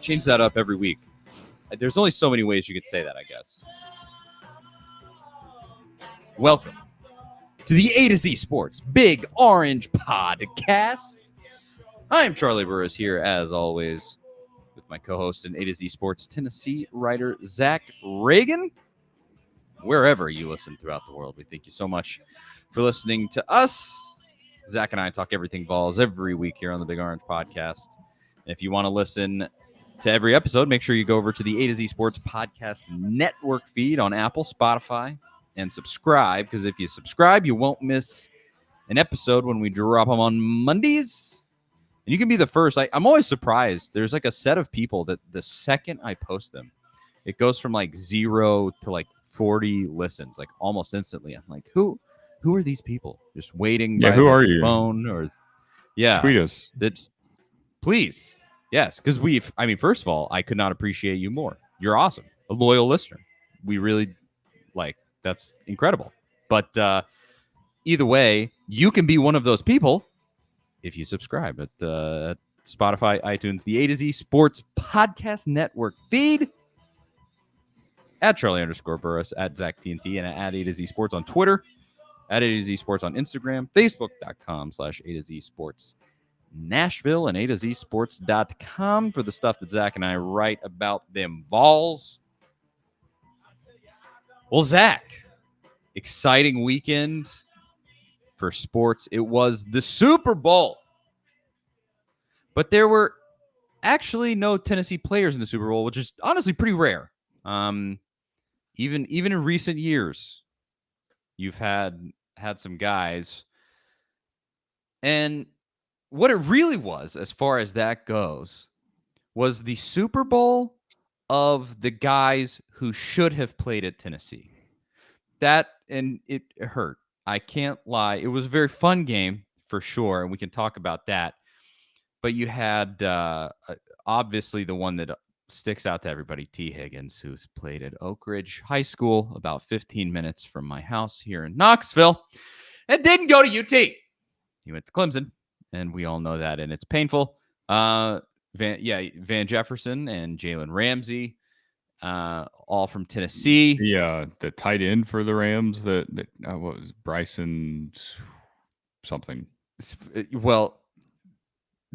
change that up every week. There's only so many ways you could say that, I guess. Welcome to the A to Z Sports Big Orange Podcast. I'm Charlie Burris here, as always, with my co-host and A to Z Sports Tennessee writer, Zach Ragan. Wherever you listen throughout the world, we thank you so much for listening to us. Zach and I talk everything Vols every week here on the Big Orange Podcast. And if you want to listen to every episode, make sure you go over to the A to Z Sports Podcast Network feed on Apple, Spotify, and subscribe, because if you subscribe, you won't miss an episode when we drop them on Mondays. And you can be the first. I'm always surprised. There's like a set of people that the second I post them, it goes from like 0 to like 40 listens, like almost instantly. I'm like, who are these people just waiting by who their are you? phone? Or tweet us. That's please. Yes, because first of all, I could not appreciate you more. You're awesome. A loyal listener. We really that's incredible. But either way, you can be one of those people if you subscribe at Spotify, iTunes, the A to Z Sports Podcast Network feed, at Charlie_Burris, at Zach TNT, and at A to Z Sports on Twitter, at A to Z Sports on Instagram, Facebook.com/A to Z Sports Nashville, and A to Z Sports.com for the stuff that Zach and I write about them Vols. Well, Zach, exciting weekend for sports. It was the Super Bowl, but there were actually no Tennessee players in the Super Bowl, which is honestly pretty rare. Even in recent years, you've had some guys. And what it really was, as far as that goes, was the Super Bowl of the guys who should have played at Tennessee. And it hurt. I can't lie. It was a very fun game for sure, and we can talk about that. But you had obviously the one that sticks out to everybody, T. Higgins, who's played at Oak Ridge High School, about 15 minutes from my house here in Knoxville, and didn't go to UT. He went to Clemson, and we all know that, and it's painful. Van Jefferson and Jalen Ramsey, all from Tennessee. The tight end for the Rams, what was Bryson something? Well,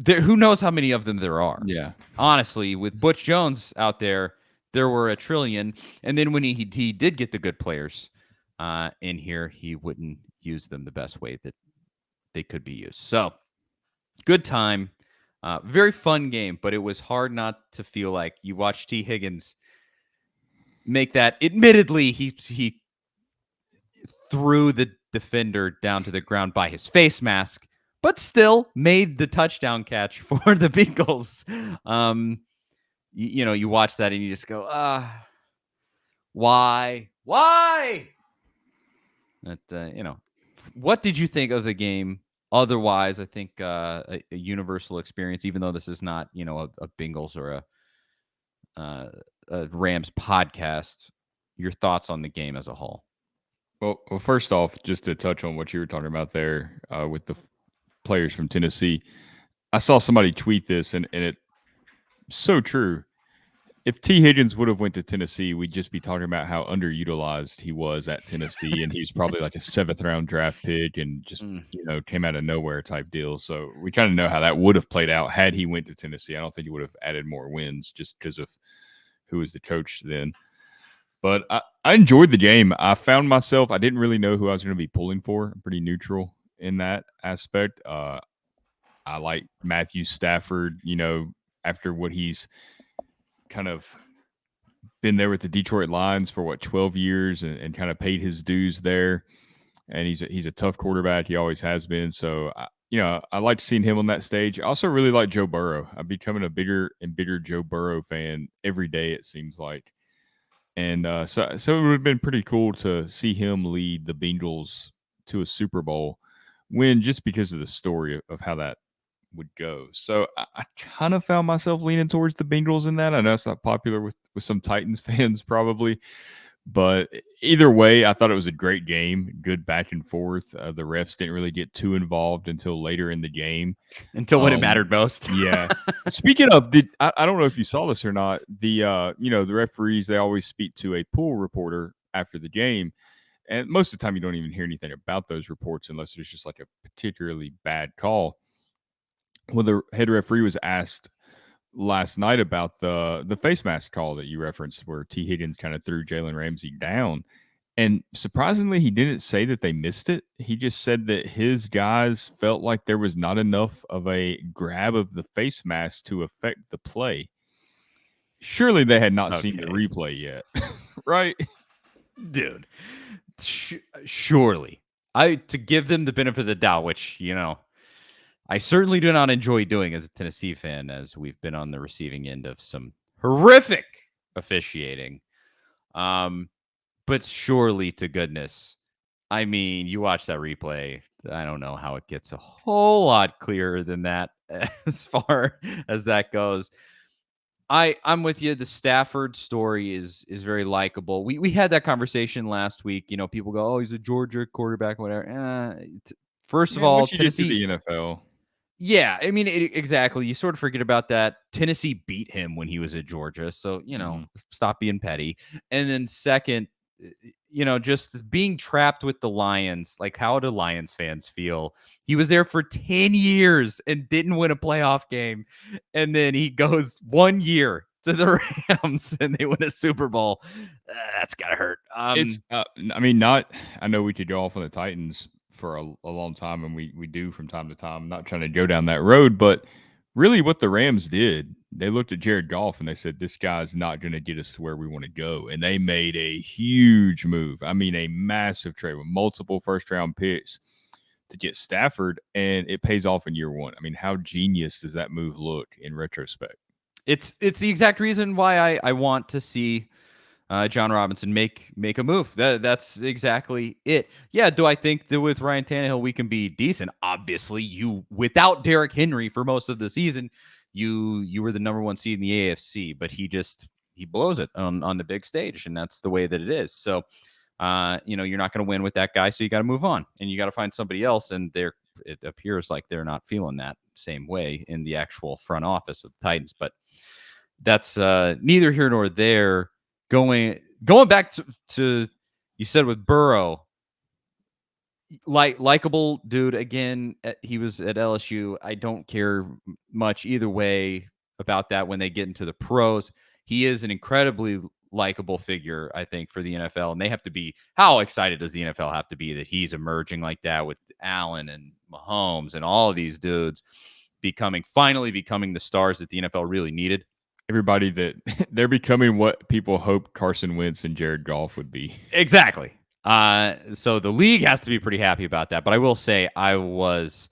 who knows how many of them there are? Yeah. Honestly, with Butch Jones out there were a trillion. And then when he did get the good players in here, he wouldn't use them the best way that they could be used. So, good time. Very fun game, but it was hard not to feel like you watched T. Higgins make that. Admittedly, he threw the defender down to the ground by his face mask, but still made the touchdown catch for the Bengals. You watch that and you just go, why? That, what did you think of the game? Otherwise, I think a universal experience, even though this is not, a Bengals or a Rams podcast. Your thoughts on the game as a whole? Well, first off, just to touch on what you were talking about there with the players from Tennessee, I saw somebody tweet this, and it's so true. If T. Higgins would have went to Tennessee, we'd just be talking about how underutilized he was at Tennessee, and he was probably like a 7th-round draft pick and just came out of nowhere type deal. So we kind of know how that would have played out had he went to Tennessee. I don't think he would have added more wins just because of who was the coach then. But I enjoyed the game. I found myself, I didn't really know who I was going to be pulling for. I'm pretty neutral in that aspect. I like Matthew Stafford, after what he's kind of been there with the Detroit Lions for 12 years and kind of paid his dues there. And he's a tough quarterback. He always has been. So, I like seeing him on that stage. I also really like Joe Burrow. I'm becoming a bigger and bigger Joe Burrow fan every day, it seems like. And so it would have been pretty cool to see him lead the Bengals to a Super Bowl win, just because of the story of how that would go. So I kind of found myself leaning towards the Bengals in that. I know it's not popular with some Titans fans probably, But either way, I thought it was a great game, good back and forth. The refs didn't really get too involved until later in the game. Until when it mattered most. Yeah. Speaking of, I don't know if you saw this or not. The the referees, they always speak to a pool reporter after the game, and most of the time you don't even hear anything about those reports unless there's just like a particularly bad call. Well, the head referee was asked last night about the face mask call that you referenced, where T. Higgins kind of threw Jalen Ramsey down. And surprisingly, he didn't say that they missed it. He just said that his guys felt like there was not enough of a grab of the face mask to affect the play. Surely they had not seen the replay yet, right? Dude, surely. To give them the benefit of the doubt, which, I certainly do not enjoy doing as a Tennessee fan, as we've been on the receiving end of some horrific officiating. But surely to goodness, I mean, you watch that replay, I don't know how it gets a whole lot clearer than that as far as that goes. I'm with you. The Stafford story is very likable. We had that conversation last week. People go, "Oh, he's a Georgia quarterback, whatever." First of all, once you Tennessee, get to the NFL. Yeah, I mean, exactly. You sort of forget about that. Tennessee beat him when he was at Georgia, so stop being petty. And then second, just being trapped with the Lions. Like, how do Lions fans feel? He was there for 10 years and didn't win a playoff game, and then he goes 1 year to the Rams and they win a Super Bowl. That's gotta hurt. It's, I know we could go off on the Titans for a long time, and we do from time to time. I'm not trying to go down that road, but really what the Rams did, they looked at Jared Goff and they said, this guy's not going to get us to where we want to go. And they made a huge move. I mean, a massive trade with multiple first-round picks to get Stafford, and it pays off in year one. I mean, how genius does that move look in retrospect? It's the exact reason why I want to see John Robinson make a move. That's exactly it. Yeah, do I think that with Ryan Tannehill we can be decent? Obviously, without Derrick Henry for most of the season, you were the number one seed in the AFC, but he blows it on the big stage, and that's the way that it is. So, you're not going to win with that guy, so you got to move on and you got to find somebody else. And it appears like they're not feeling that same way in the actual front office of the Titans, but that's neither here nor there. Going back to you said with Burrow, likable dude again. He was at LSU. I don't care much either way about that when they get into the pros. He is an incredibly likable figure, I think, for the NFL, and they have to be. How excited does the NFL have to be that he's emerging like that with Allen and Mahomes and all of these dudes finally becoming the stars that the NFL really needed? Everybody that they're becoming what people hoped Carson Wentz and Jared Goff would be. Exactly. So the league has to be pretty happy about that. But I will say I was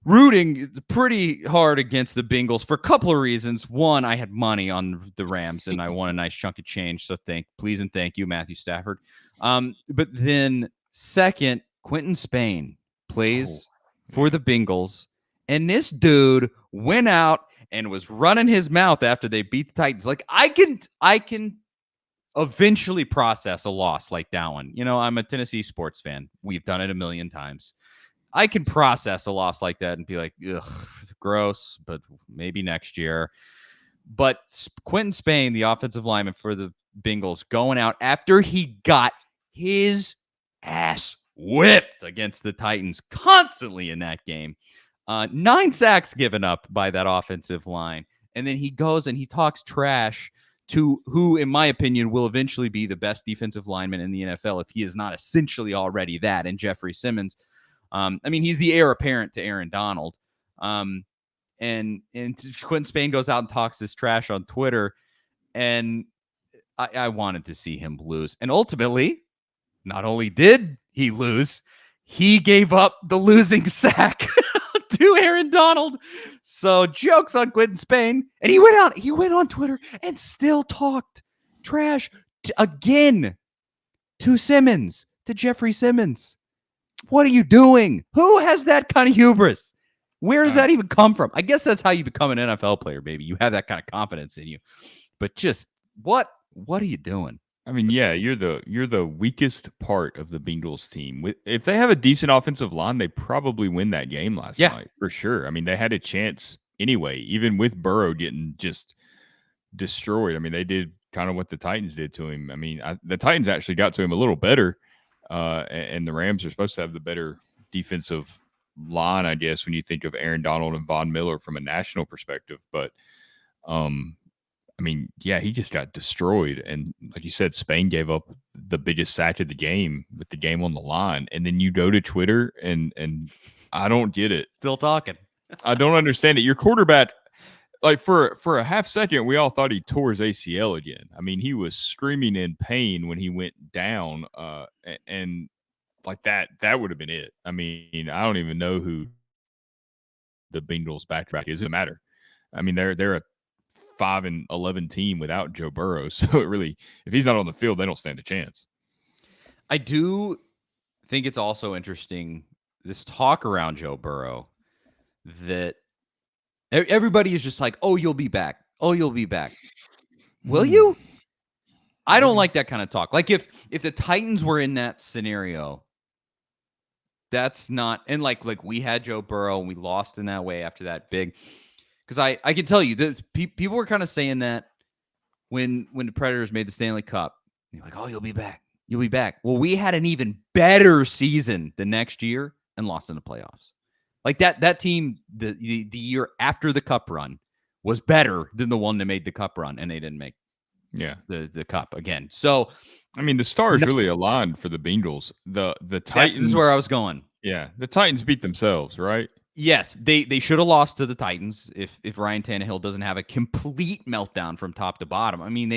rooting pretty hard against the Bengals for a couple of reasons. One, I had money on the Rams and I won a nice chunk of change. So please and thank you, Matthew Stafford. But then second, Quentin Spain plays for the Bengals. And this dude went out and was running his mouth after they beat the Titans. Like, I can eventually process a loss like that one. I'm a Tennessee sports fan. We've done it a million times. I can process a loss like that and be like, ugh, gross, but maybe next year. But Quentin Spain, the offensive lineman for the Bengals, going out after he got his ass whipped against the Titans constantly in that game. 9 sacks given up by that offensive line. And then he goes and he talks trash to who, in my opinion, will eventually be the best defensive lineman in the NFL if he is not essentially already that, and Jeffrey Simmons. He's the heir apparent to Aaron Donald. And Quentin Spain goes out and talks this trash on Twitter. And I wanted to see him lose. And ultimately, not only did he lose, he gave up the losing sack to Aaron Donald. So jokes on Quentin Spain. And he went on Twitter and still talked trash again to Simmons, to Jeffrey Simmons. What are you doing? Who has that kind of hubris? Where does that even come from? I guess that's how you become an NFL player, baby. You have that kind of confidence in you. But just what are you doing? I mean, yeah, you're the weakest part of the Bengals team. If they have a decent offensive line, they probably win that game last Yeah. night for sure. I mean, they had a chance anyway, even with Burrow getting just destroyed. I mean, they did kind of what the Titans did to him. I mean, the Titans actually got to him a little better, and the Rams are supposed to have the better defensive line, I guess, when you think of Aaron Donald and Von Miller from a national perspective. But I mean, yeah, he just got destroyed. And like you said, Spain gave up the biggest sack of the game with the game on the line. And then you go to Twitter and I don't get it. Still talking. I don't understand it. Your quarterback, like for a half second, we all thought he tore his ACL again. I mean, he was screaming in pain when he went down. And like that would have been it. I mean, I don't even know who the Bengals back is. It doesn't matter. I mean, they're a 5-11 team without Joe Burrow. So it really, if he's not on the field, they don't stand a chance. I do think it's also interesting, this talk around Joe Burrow, that everybody is just like, oh, you'll be back. Oh, you'll be back. Will you? I don't like that kind of talk. Like if the Titans were in that scenario, that's not, and like we had Joe Burrow and we lost in that way after that big, because I can tell you that people were kind of saying that when the Predators made the Stanley Cup. You're like, oh, you'll be back. You'll be back. Well, we had an even better season the next year and lost in the playoffs. Like that team, the year after the Cup run was better than the one that made the Cup run, and they didn't make the Cup again. So, I mean, the stars really aligned for the Bengals. The Titans. This is where I was going. Yeah, the Titans beat themselves, right? Yes, they should have lost to the Titans if Ryan Tannehill doesn't have a complete meltdown from top to bottom. I mean,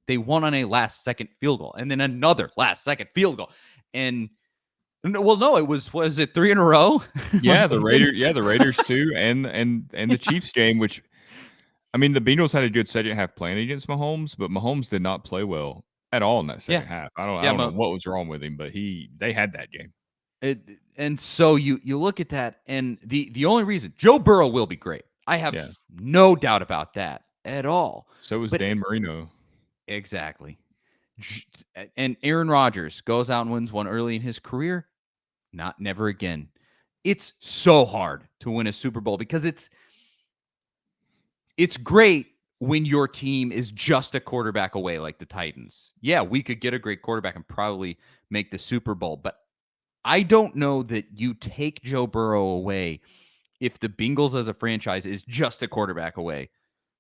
they won on a last-second field goal and then another last-second field goal. And well, no, it was it 3 in a row? Yeah, the Raiders too, and the Chiefs game, which I mean, the Bengals had a good second half plan against Mahomes, but Mahomes did not play well at all in that second half. I don't know what was wrong with him, but they had that game. And so you look at that, and the only reason Joe Burrow will be great, I have no doubt about that at all. So was Dan Marino. Exactly. And Aaron Rodgers goes out and wins one early in his career. Never again. It's so hard to win a Super Bowl because it's great when your team is just a quarterback away like the Titans. Yeah, we could get a great quarterback and probably make the Super Bowl, but I don't know that you take Joe Burrow away if the Bengals as a franchise is just a quarterback away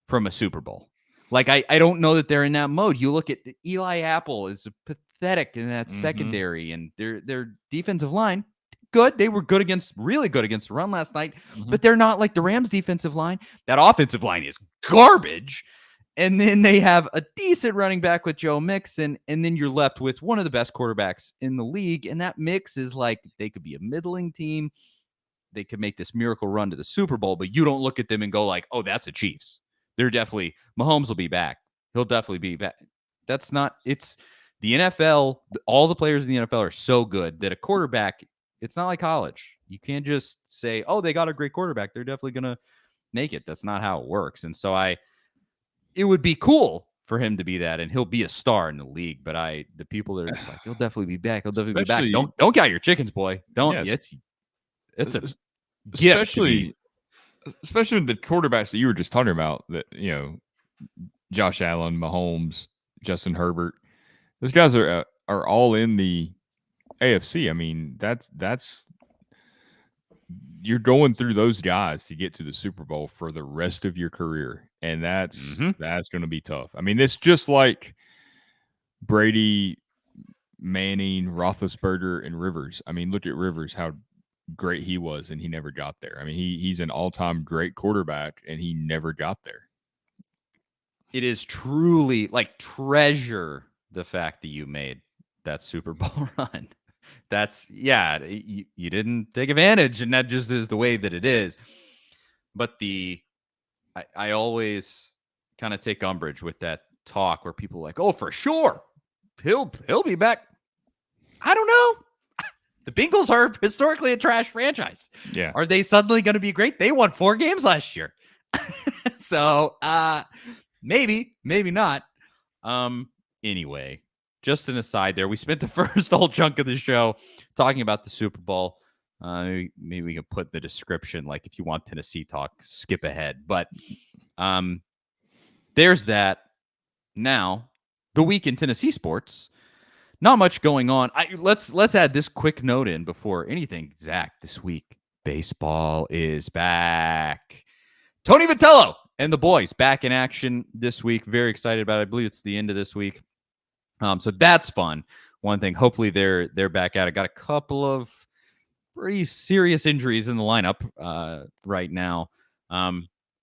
from a Super Bowl. Like, I don't know that they're in that mode. You look at Eli Apple is pathetic in that secondary, and their defensive line, good. They were really good against the run last night, but they're not like the Rams defensive line. That offensive line is garbage. And then they have a decent running back with Joe Mixon, and then you're left with one of the best quarterbacks in the league. And that mix is like, they could be a middling team. They could make this miracle run to the Super Bowl, but you don't look at them and go like, oh, that's the Chiefs. They're definitely, Mahomes will be back. He'll definitely be back. That's not, it's the NFL. All the players in the NFL are so good that a quarterback, it's not like college. You can't just say, oh, they got a great quarterback, they're definitely going to make it. That's not how it works. And so it would be cool for him to be that, and he'll be a star in the league. But the people that are just like, he'll definitely be back. He'll definitely be back. Don't count your chickens, boy. Don't. Yes. It's a gift. Especially the quarterbacks that you were just talking about, that, you know, Josh Allen, Mahomes, Justin Herbert, those guys are all in the AFC. I mean, that's you're going through those guys to get to the Super Bowl for the rest of your career, and that's going to be tough. I mean, it's just like Brady, Manning, Roethlisberger, and Rivers. I mean, look at Rivers, how great he was, and he never got there. I mean, he's an all-time great quarterback, and he never got there. It is truly like, treasure the fact that you made that Super Bowl run. That's, you didn't take advantage, and that just is the way that it is. But I always kind of take umbrage with that talk where people are like, oh, for sure, he'll be back. I don't know. The Bengals are historically a trash franchise. Yeah. Are they suddenly going to be great? They won 4 games last year. So maybe not. Anyway, just an aside there. We spent the first whole chunk of the show talking about the Super Bowl. Maybe we can put in the description, like if you want Tennessee talk, skip ahead. But there's that. Now, the week in Tennessee sports, not much going on. Let's add this quick note in before anything. Zach, this week, baseball is back. Tony Vitello and the boys back in action this week. Very excited about it. I believe it's the end of this week. So that's fun. One thing, hopefully they're back at it. Got a couple of pretty serious injuries in the lineup right now.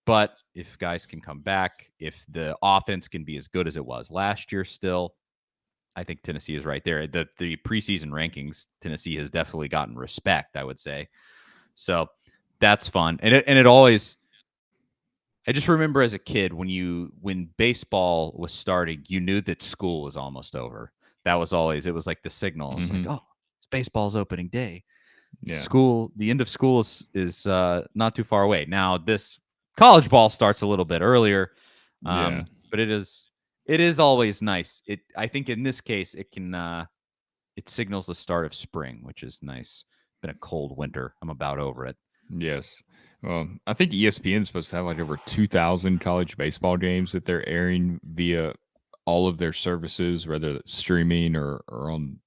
But if guys can come back, if the offense can be as good as it was last year still, I think Tennessee is right there. The preseason rankings, Tennessee has definitely gotten respect, I would say. So that's fun. And it always, I just remember as a kid when baseball was starting, you knew that school was almost over. That was always, it was like the signal. It's like, oh, it's baseball's opening day. Yeah. School, the end of school is not too far away. Now this college ball starts a little bit earlier, but it is always nice. I think in this case it signals the start of spring, which is nice. Been a cold winter. I'm about over it. Yes. Well, I think ESPN is supposed to have like over 2,000 college baseball games that they're airing via all of their services, whether it's streaming or on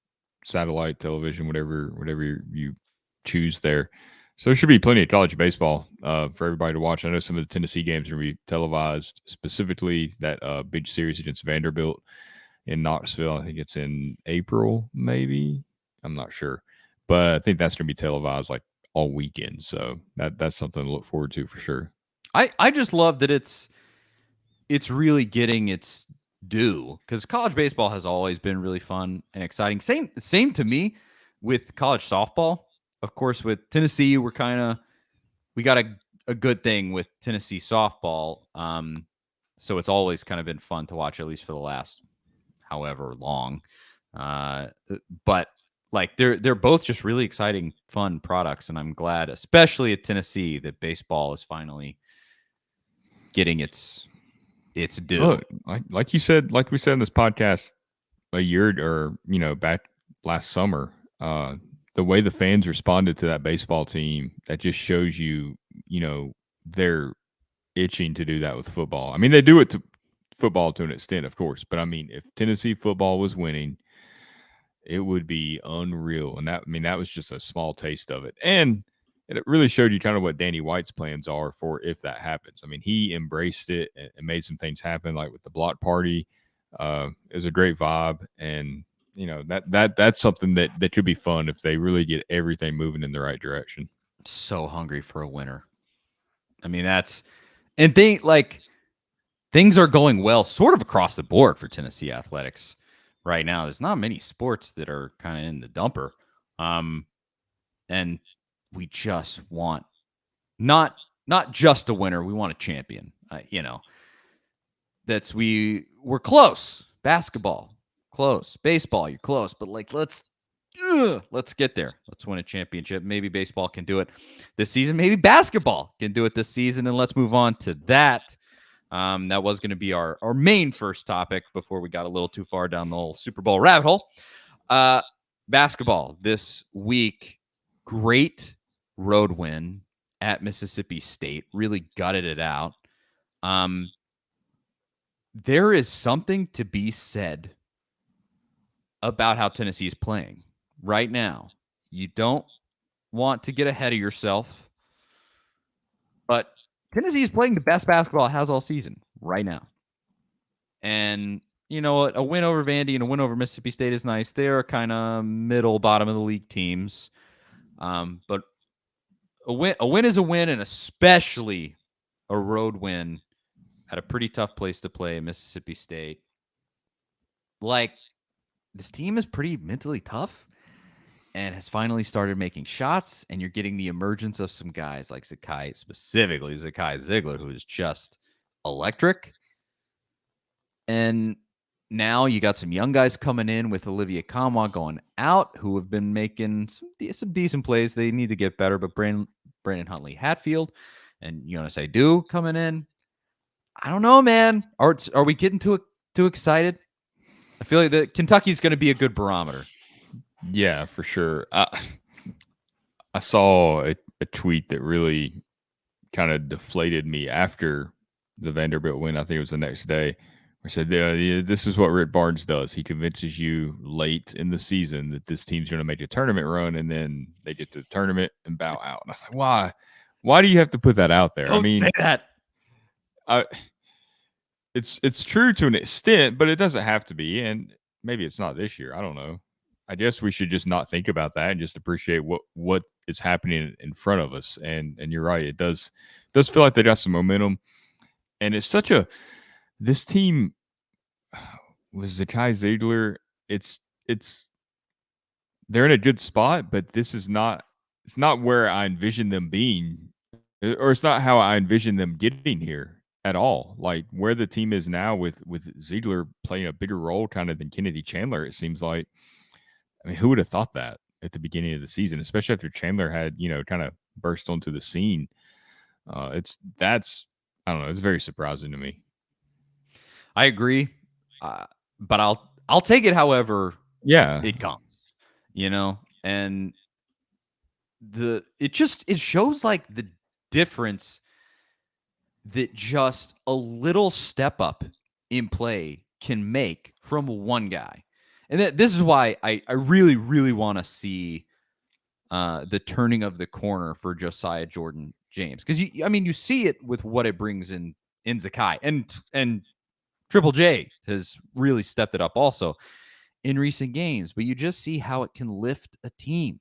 satellite television, whatever you choose there. So there should be plenty of college baseball for everybody to watch. I know some of the Tennessee games are going to be televised, specifically that big series against Vanderbilt in Knoxville. I think it's in April, maybe. I'm not sure. But I think that's going to be televised like all weekend. So that's something to look forward to for sure. I just love that it's really getting its due, because college baseball has always been really fun and exciting. Same to me with college softball. Of course, with Tennessee, we got a good thing with Tennessee softball. So it's always kind of been fun to watch, at least for the last however long. But like they're both just really exciting, fun products, and I'm glad, especially at Tennessee, that baseball is finally getting its due. Look, like you said, like we said in this podcast a year or back last summer, the way the fans responded to that baseball team, that just shows they're itching to do that with football. I mean, they do it to football to an extent, of course, but I mean, if Tennessee football was winning, it would be unreal. And that was just a small taste of it. And it really showed you kind of what Danny White's plans are for if that happens. I mean, he embraced it and made some things happen, like with the block party. It was a great vibe, and that's something that could be fun if they really get everything moving in the right direction. So hungry for a winner. I mean, things are going well sort of across the board for Tennessee athletics right now. There's not many sports that are kind of in the dumper. And we just want not just a winner. We want a champion. We're close. Basketball, close. Baseball, you're close. But let's get there. Let's win a championship. Maybe baseball can do it this season. Maybe basketball can do it this season. And let's move on to that. That was going to be our main first topic before we got a little too far down the whole Super Bowl rabbit hole. Basketball this week. Great road win at Mississippi State. Really gutted it out. There is something to be said about how Tennessee is playing right now. You don't want to get ahead of yourself, but Tennessee is playing the best basketball it has all season right now. And you know what? A win over Vandy and a win over Mississippi State is nice. They're kind of middle, bottom of the league teams. But a win is a win, and especially a road win at a pretty tough place to play, Mississippi State. Like, this team is pretty mentally tough and has finally started making shots, and you're getting the emergence of some guys like specifically Zakai Ziegler, who is just electric. And now you got some young guys coming in with Olivia Kamwa going out, who have been making some decent plays. They need to get better, but Brandon Huntley Hatfield and Jonas Adu coming in. I don't know, man. Are we getting too excited? I feel like that Kentucky's going to be a good barometer. Yeah, for sure. I saw a tweet that really kind of deflated me after the Vanderbilt win. I think it was the next day. I said, yeah, this is what Rick Barnes does. He convinces you late in the season that this team's going to make a tournament run, and then they get to the tournament and bow out. And I was like, why? Why do you have to put that out there? I Don't say mean, that. it's true to an extent, but it doesn't have to be. And maybe it's not this year. I don't know. I guess we should just not think about that and just appreciate what is happening in front of us. And you're right, it does feel like they got some momentum. And it's such a this team was the Kai Ziegler. It's they're in a good spot, but this is not it's not where I envision them being, or it's not how I envision them getting here at all. Like where the team is now with Ziegler playing a bigger role kind of than Kennedy Chandler, it seems like. I mean, who would have thought that at the beginning of the season, especially after Chandler had, kind of burst onto the scene. That's I don't know, it's very surprising to me. I agree, but I'll take it however it comes, and it shows like the difference that just a little step up in play can make from one guy. And this is why I really, really want to see the turning of the corner for Josiah Jordan James. Because, you see it with what it brings in Zakai. And Triple J has really stepped it up also in recent games. But you just see how it can lift a team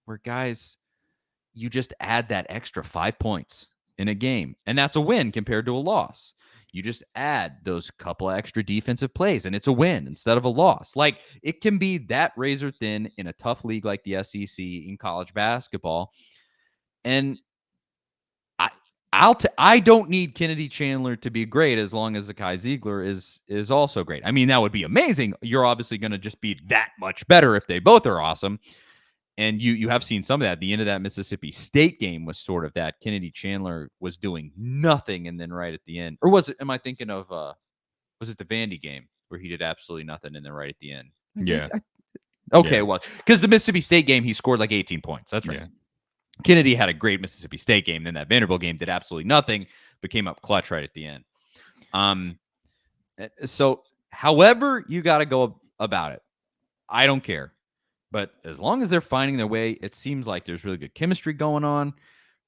where guys, you just add that extra 5 points in a game. And that's a win compared to a loss. You just add those couple of extra defensive plays and it's a win instead of a loss. Like it can be that razor thin in a tough league like the SEC in college basketball. And I don't need Kennedy Chandler to be great as long as Zakai Ziegler is also great. I mean, that would be amazing. You're obviously going to just be that much better if they both are awesome. And you have seen some of that. The end of that Mississippi State game was sort of that. Kennedy Chandler was doing nothing, and then right at the end, or was it? Am I thinking of? Was it the Vandy game where he did absolutely nothing, and then right at the end? Yeah. Okay, well, because the Mississippi State game, he scored like 18 points. That's right. Yeah. Kennedy had a great Mississippi State game. Then that Vanderbilt game did absolutely nothing, but came up clutch right at the end. So, however you got to go about it, I don't care. But as long as they're finding their way, it seems like there's really good chemistry going on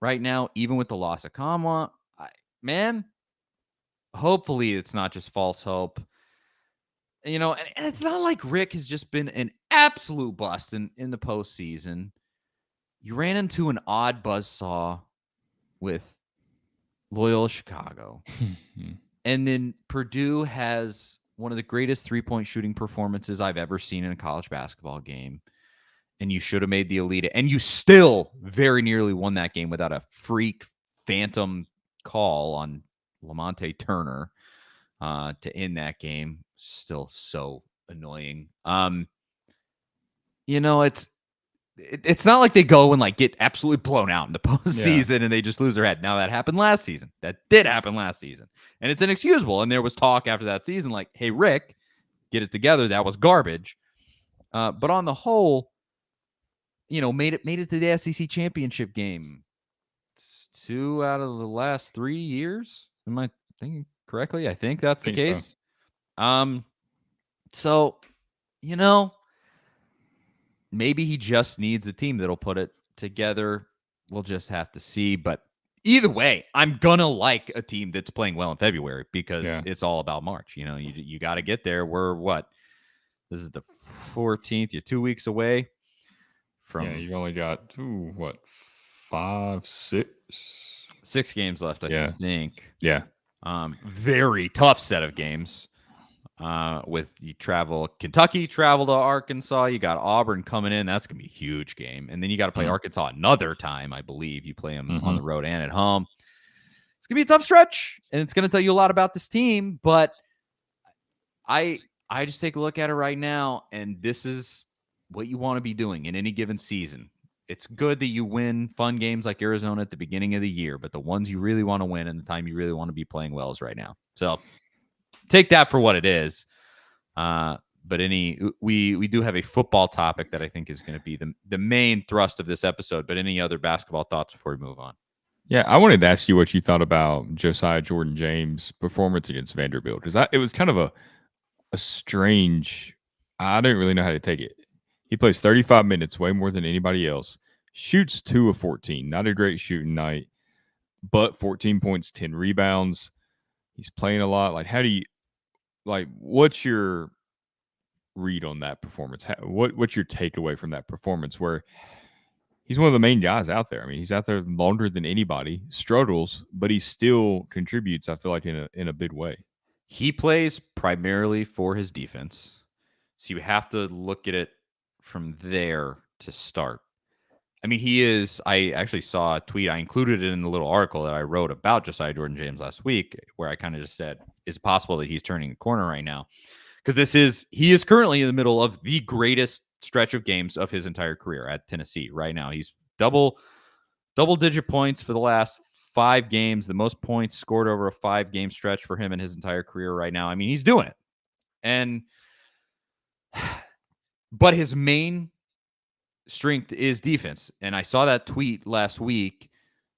right now, even with the loss of Kamwa. Man, hopefully it's not just false hope. And it's not like Rick has just been an absolute bust in the postseason. You ran into an odd buzzsaw with Loyola Chicago. And then Purdue has one of the greatest three-point shooting performances I've ever seen in a college basketball game. And you should have made the Elite. And you still very nearly won that game without a freak phantom call on Lamonte Turner to end that game. Still so annoying. It's not like they go and like get absolutely blown out in the postseason and they just lose their head. Now that happened last season. That did happen last season. And it's inexcusable. And there was talk after that season like, hey, Rick, get it together. That was garbage. But on the whole, made it to the SEC championship game. It's 2 out of the last 3 years. Am I thinking correctly? I think that's the case. So. Maybe he just needs a team that'll put it together. We'll just have to see. But either way, I'm going to like a team that's playing well in February because it's all about March. You got to get there. We're what? This is the 14th. You're 2 weeks away from. Yeah, you've only got 6 games left, I think. Yeah. Very tough set of games. With you Kentucky travel to Arkansas, you got Auburn coming in. That's gonna be a huge game, and then you got to play Arkansas another time. I believe you play them on the road and at home. It's gonna be a tough stretch, and it's gonna tell you a lot about this team. But I just take a look at it right now, and this is what you want to be doing in any given season. It's good that you win fun games like Arizona at the beginning of the year, but the ones you really want to win and the time you really want to be playing well is right now. So. Take that for what it is. But we do have a football topic that I think is going to be the main thrust of this episode. But any other basketball thoughts before we move on? Yeah, I wanted to ask you what you thought about Josiah Jordan James' performance against Vanderbilt, because it was kind of a strange. I didn't really know how to take it. He plays 35 minutes, way more than anybody else. Shoots 2 of 14. Not a great shooting night, but 14 points, 10 rebounds. He's playing a lot. Like, how do you what's your read on that performance? What's your takeaway from that performance where he's one of the main guys out there? I mean, he's out there longer than anybody, struggles, but he still contributes, I feel like, in a big way. He plays primarily for his defense. So you have to look at it from there to start. I mean, he is. I actually saw a tweet. I included it in the little article that I wrote about Josiah Jordan James last week, where I kind of just said, "It's possible that he's turning a corner right now," because he is currently in the middle of the greatest stretch of games of his entire career at Tennessee. Right now, he's double digit points for the last 5 games, the most points scored over a 5-game stretch for him in his entire career right now. I mean, he's doing it, and but his main strength is defense. And I saw that tweet last week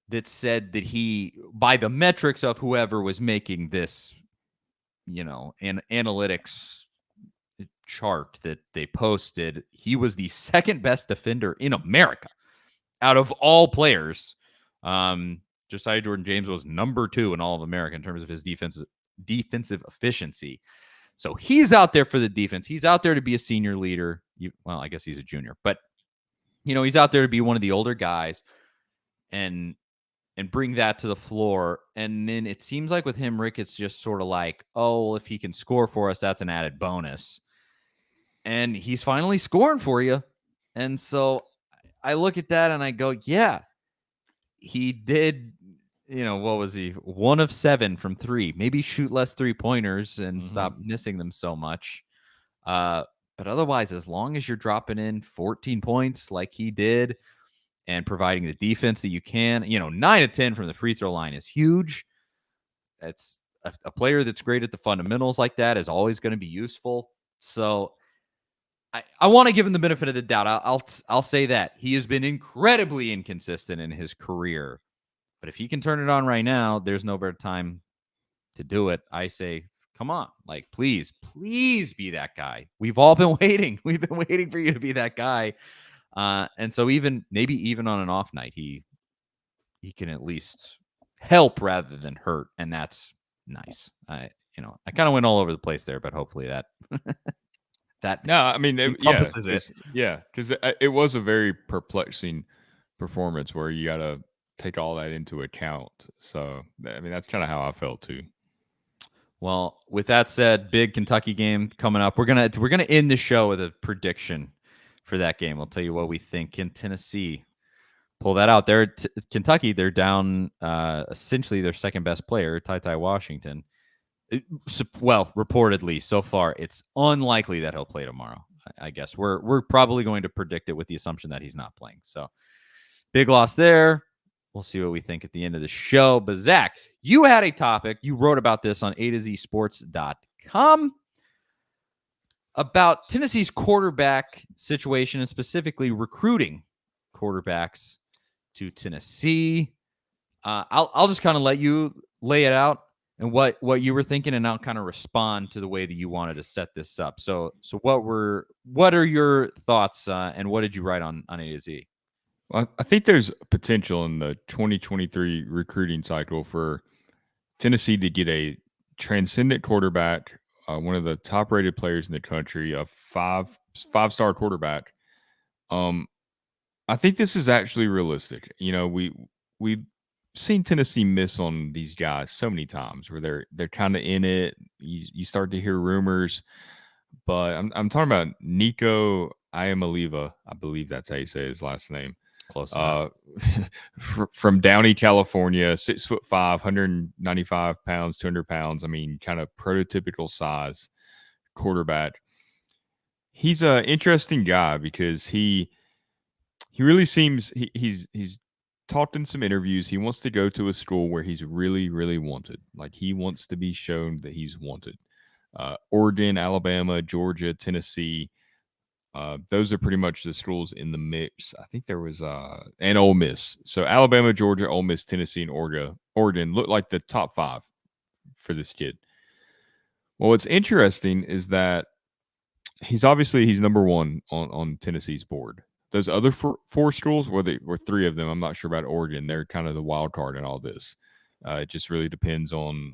that said that he, by the metrics of whoever was making this, an analytics chart that they posted, he was the second best defender in America out of all players. Josiah Jordan James was number 2 in all of America in terms of his defensive efficiency. So he's out there for the defense. He's out there to be a senior leader. Well, I guess he's a junior, but he's out there to be one of the older guys and bring that to the floor. And then it seems like with him, Rick, it's just sort of like, oh, well, if he can score for us, that's an added bonus. And he's finally scoring for you. And so I look at that and I go, yeah, he did. What was he? 1 of 7 from 3. Maybe shoot less 3-pointers and stop missing them so much. But otherwise, as long as you're dropping in 14 points like he did and providing the defense that you can, 9 of 10 from the free throw line is huge. That's a player that's great at the fundamentals like that is always going to be useful. So I want to give him the benefit of the doubt. I'll say that he has been incredibly inconsistent in his career. But if he can turn it on right now, there's no better time to do it. I say, come on, please be that guy. We've all been waiting. We've been waiting for you to be that guy. And so maybe even on an off night, he can at least help rather than hurt, and that's nice. I kind of went all over the place there, but hopefully that no, I mean, encompasses it. Yeah, because it was a very perplexing performance where you got to take all that into account. So, I mean, that's kind of how I felt too. Well, with that said, big Kentucky game coming up. We're gonna end the show with a prediction for that game. I'll tell you what we think. Can Tennessee pull that out? They're Kentucky. They're down essentially their second best player, Ty Washington. Well, reportedly so far, it's unlikely that he'll play tomorrow. I guess we're probably going to predict it with the assumption that he's not playing. So big loss there. We'll see what we think at the end of the show. But Zach, you had a topic. You wrote about this on A2ZSports.com about Tennessee's quarterback situation and specifically recruiting quarterbacks to Tennessee. I'll just kind of let you lay it out and what you were thinking, and I'll kind of respond to the way that you wanted to set this up. So what are your thoughts and what did you write on A2Z? Well, I think there's potential in the 2023 recruiting cycle for Tennessee to get a transcendent quarterback, one of the top-rated players in the country, a five-star quarterback. I think this is actually realistic. We've seen Tennessee miss on these guys so many times where they're kind of in it. You start to hear rumors, but I'm talking about Nico Iamaleava. I believe that's how you say his last name. Close enough. From Downey, California, 6'5", 195 pounds, 200 pounds. I mean, kind of prototypical size quarterback. He's an interesting guy because he really seems he's talked in some interviews. He wants to go to a school where he's really, really wanted. Like he wants to be shown that he's wanted. Oregon, Alabama, Georgia, Tennessee. Those are pretty much the schools in the mix. I think there was and Ole Miss. So Alabama, Georgia, Ole Miss, Tennessee, and Oregon look like the top 5 for this kid. Well, what's interesting is that he's number 1 on Tennessee's board. Those other four schools, were 3 of them. I'm not sure about Oregon. They're kind of the wild card in all this. It just really depends on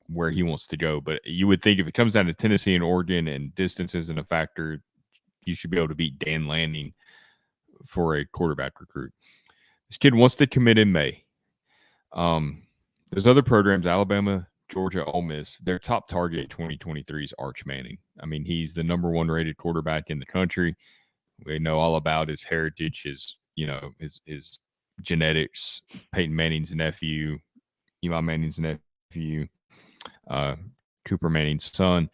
where he wants to go. But you would think if it comes down to Tennessee and Oregon and distance isn't a factor, you should be able to beat Dan Lanning for a quarterback recruit. This kid wants to commit in May. There's other programs, Alabama, Georgia, Ole Miss. Their top target 2023 is Arch Manning. I mean, he's the number 1 rated quarterback in the country. We know all about his heritage, his genetics. Peyton Manning's nephew, Eli Manning's nephew, Cooper Manning's son.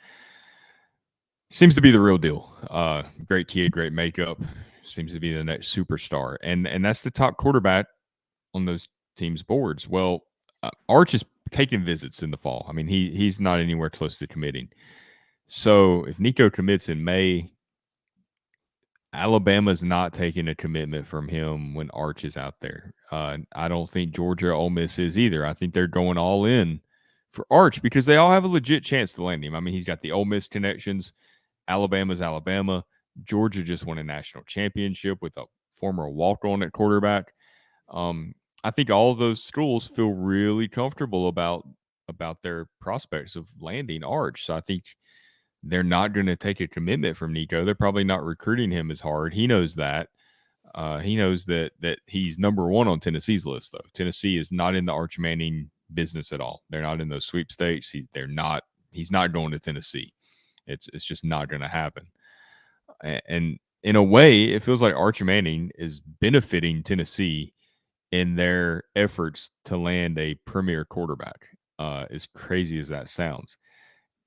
Seems to be the real deal. Great kid, great makeup. Seems to be the next superstar, and that's the top quarterback on those teams' boards. Well, Arch is taking visits in the fall. I mean, he's not anywhere close to committing. So if Nico commits in May, Alabama's not taking a commitment from him when Arch is out there. I don't think Georgia or Ole Miss is either. I think they're going all in for Arch because they all have a legit chance to land him. I mean, he's got the Ole Miss connections. Alabama's Alabama. Georgia just won a national championship with a former walk-on at quarterback. I think all of those schools feel really comfortable about their prospects of landing Arch. So I think they're not going to take a commitment from Nico. They're probably not recruiting him as hard. He knows that. He knows that he's number 1 on Tennessee's list, though. Tennessee is not in the Arch Manning business at all. They're not in those sweepstakes. He's not going to Tennessee. It's just not going to happen. And in a way, it feels like Arch Manning is benefiting Tennessee in their efforts to land a premier quarterback. As crazy as that sounds.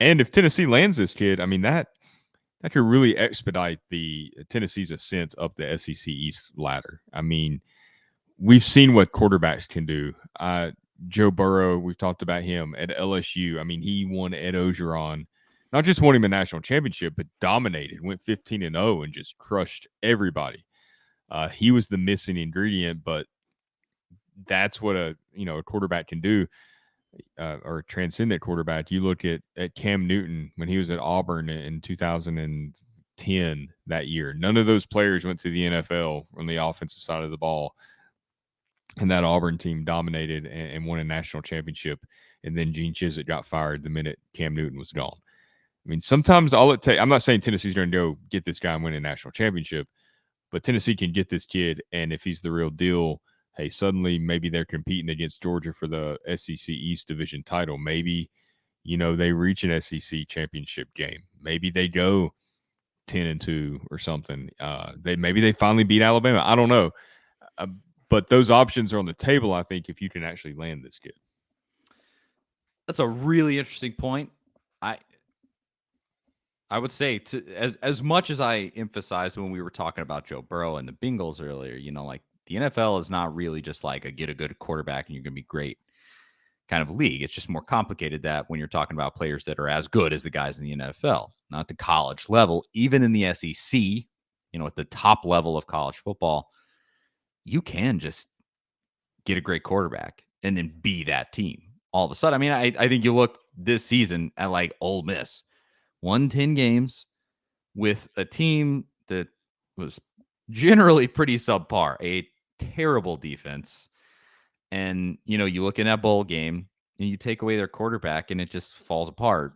And if Tennessee lands this kid, I mean, that could really expedite the Tennessee's ascent up the SEC East ladder. I mean, we've seen what quarterbacks can do. Joe Burrow, we've talked about him at LSU. I mean, he won Ed Ogeron. Not just won him a national championship, but dominated, went 15-0 and just crushed everybody. He was the missing ingredient, but that's what a quarterback can do. Or transcendent quarterback. You look at Cam Newton when he was at Auburn in 2010 that year. None of those players went to the NFL on the offensive side of the ball. And that Auburn team dominated and won a national championship. And then Gene Chizik got fired the minute Cam Newton was gone. I mean, sometimes all it takes, I'm not saying Tennessee's going to go get this guy and win a national championship, but Tennessee can get this kid. And if he's the real deal, hey, suddenly maybe they're competing against Georgia for the SEC East Division title. Maybe, they reach an SEC championship game. Maybe they go 10-2 or something. Maybe they finally beat Alabama. I don't know. But those options are on the table, I think, if you can actually land this kid. That's a really interesting point. I would say as much as I emphasized when we were talking about Joe Burrow and the Bengals earlier, like the NFL is not really just like get a good quarterback and you're going to be great kind of league. It's just more complicated that when you're talking about players that are as good as the guys in the NFL, not the college level, even in the SEC, at the top level of college football, you can just get a great quarterback and then be that team all of a sudden. I mean, I think you look this season at like Ole Miss, won 10 games with a team that was generally pretty subpar, a terrible defense. And, you look in that bowl game and you take away their quarterback and it just falls apart.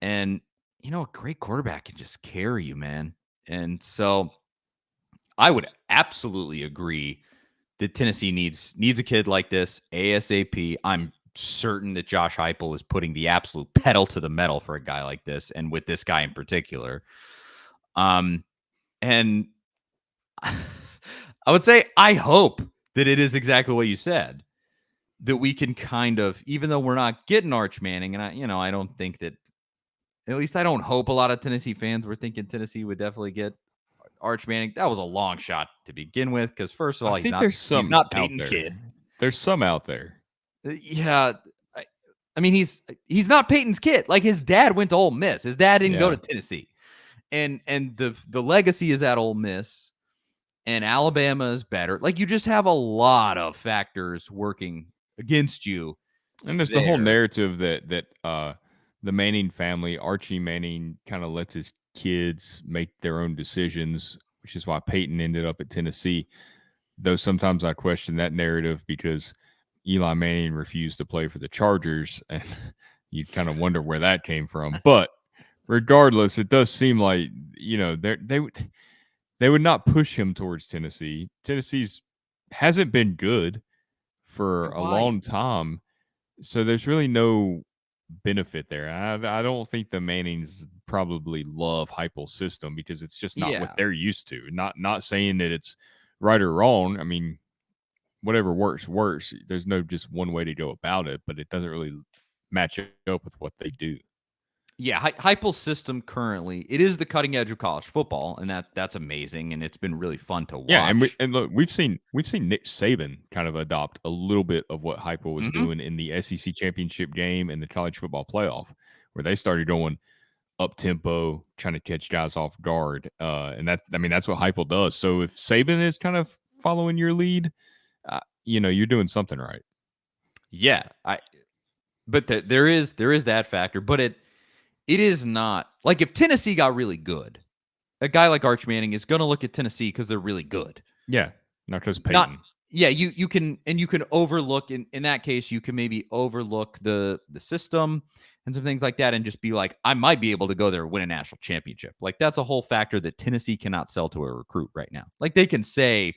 And, a great quarterback can just carry you, man. And so I would absolutely agree that Tennessee needs a kid like this ASAP. I'm certain that Josh Heupel is putting the absolute pedal to the metal for a guy like this, and with this guy in particular. And I would say I hope that it is exactly what you said, that we can kind of, even though we're not getting Arch Manning, and I don't think that, at least I don't hope a lot of Tennessee fans were thinking Tennessee would definitely get Arch Manning. That was a long shot to begin with, because first of all, he's not Peyton's kid. There's some out there. Yeah. I I mean, he's not Peyton's kid. Like his dad went to Ole Miss. His dad didn't go to Tennessee, and the legacy is at Ole Miss, and Alabama is better. Like you just have a lot of factors working against you. And there's the whole narrative that the Manning family, Archie Manning, kind of lets his kids make their own decisions, which is why Peyton ended up at Tennessee. Though sometimes I question that narrative because Eli Manning refused to play for the Chargers, and you kind of wonder where that came from. But regardless, it does seem like they would not push him towards Tennessee. Tennessee's hasn't been good for a long time, so there's really no benefit there. I don't think the Mannings probably love Heupel's system because it's just not what they're used to. Not saying that it's right or wrong. I mean, whatever works. There's no just one way to go about it, but it doesn't really match up with what they do. Yeah, Heupel's system currently, it is the cutting edge of college football, and that's amazing, and it's been really fun to watch. Yeah, and look, we've seen Nick Saban kind of adopt a little bit of what Heupel was doing in the SEC championship game and the college football playoff, where they started going up tempo, trying to catch guys off guard, and that's what Heupel does. So if Saban is kind of following your lead, you're doing something right. Yeah, but there is that factor, but it is not like if Tennessee got really good, a guy like Arch Manning is going to look at Tennessee because they're really good. Yeah, not because Peyton. You can overlook in that case, you can maybe overlook the system and some things like that and just be like, I might be able to go there and win a national championship. Like that's a whole factor that Tennessee cannot sell to a recruit right now. Like they can say,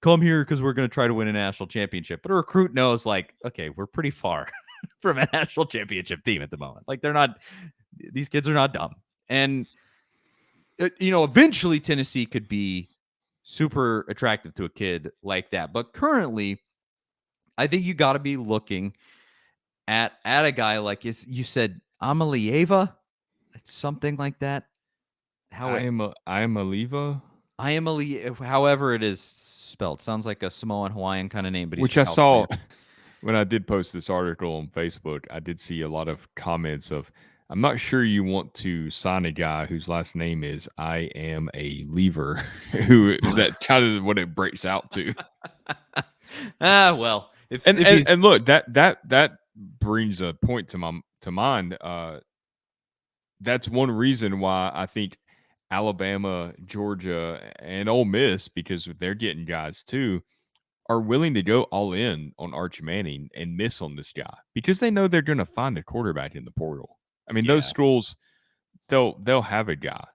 come here because we're going to try to win a national championship. But a recruit knows like, okay, we're pretty far from a national championship team at the moment. Like these kids are not dumb. And, eventually Tennessee could be super attractive to a kid like that. But currently, I think you got to be looking at a guy like you said, Amalieva. It's something like that. I am Aliva. I am however it is spelled. Sounds like a Samoan Hawaiian kind of name, but which I saw when I did post this article on Facebook. I did see a lot of comments of, I'm not sure you want to sign a guy whose last name is I am a lever. Who is that kind of what it breaks out to? Well, and look, that brings a point to mind. That's one reason why I think Alabama, Georgia, and Ole Miss, because they're getting guys too, are willing to go all in on Arch Manning and miss on this guy because they know they're going to find a quarterback in the portal. I mean, those schools, they'll have a guy.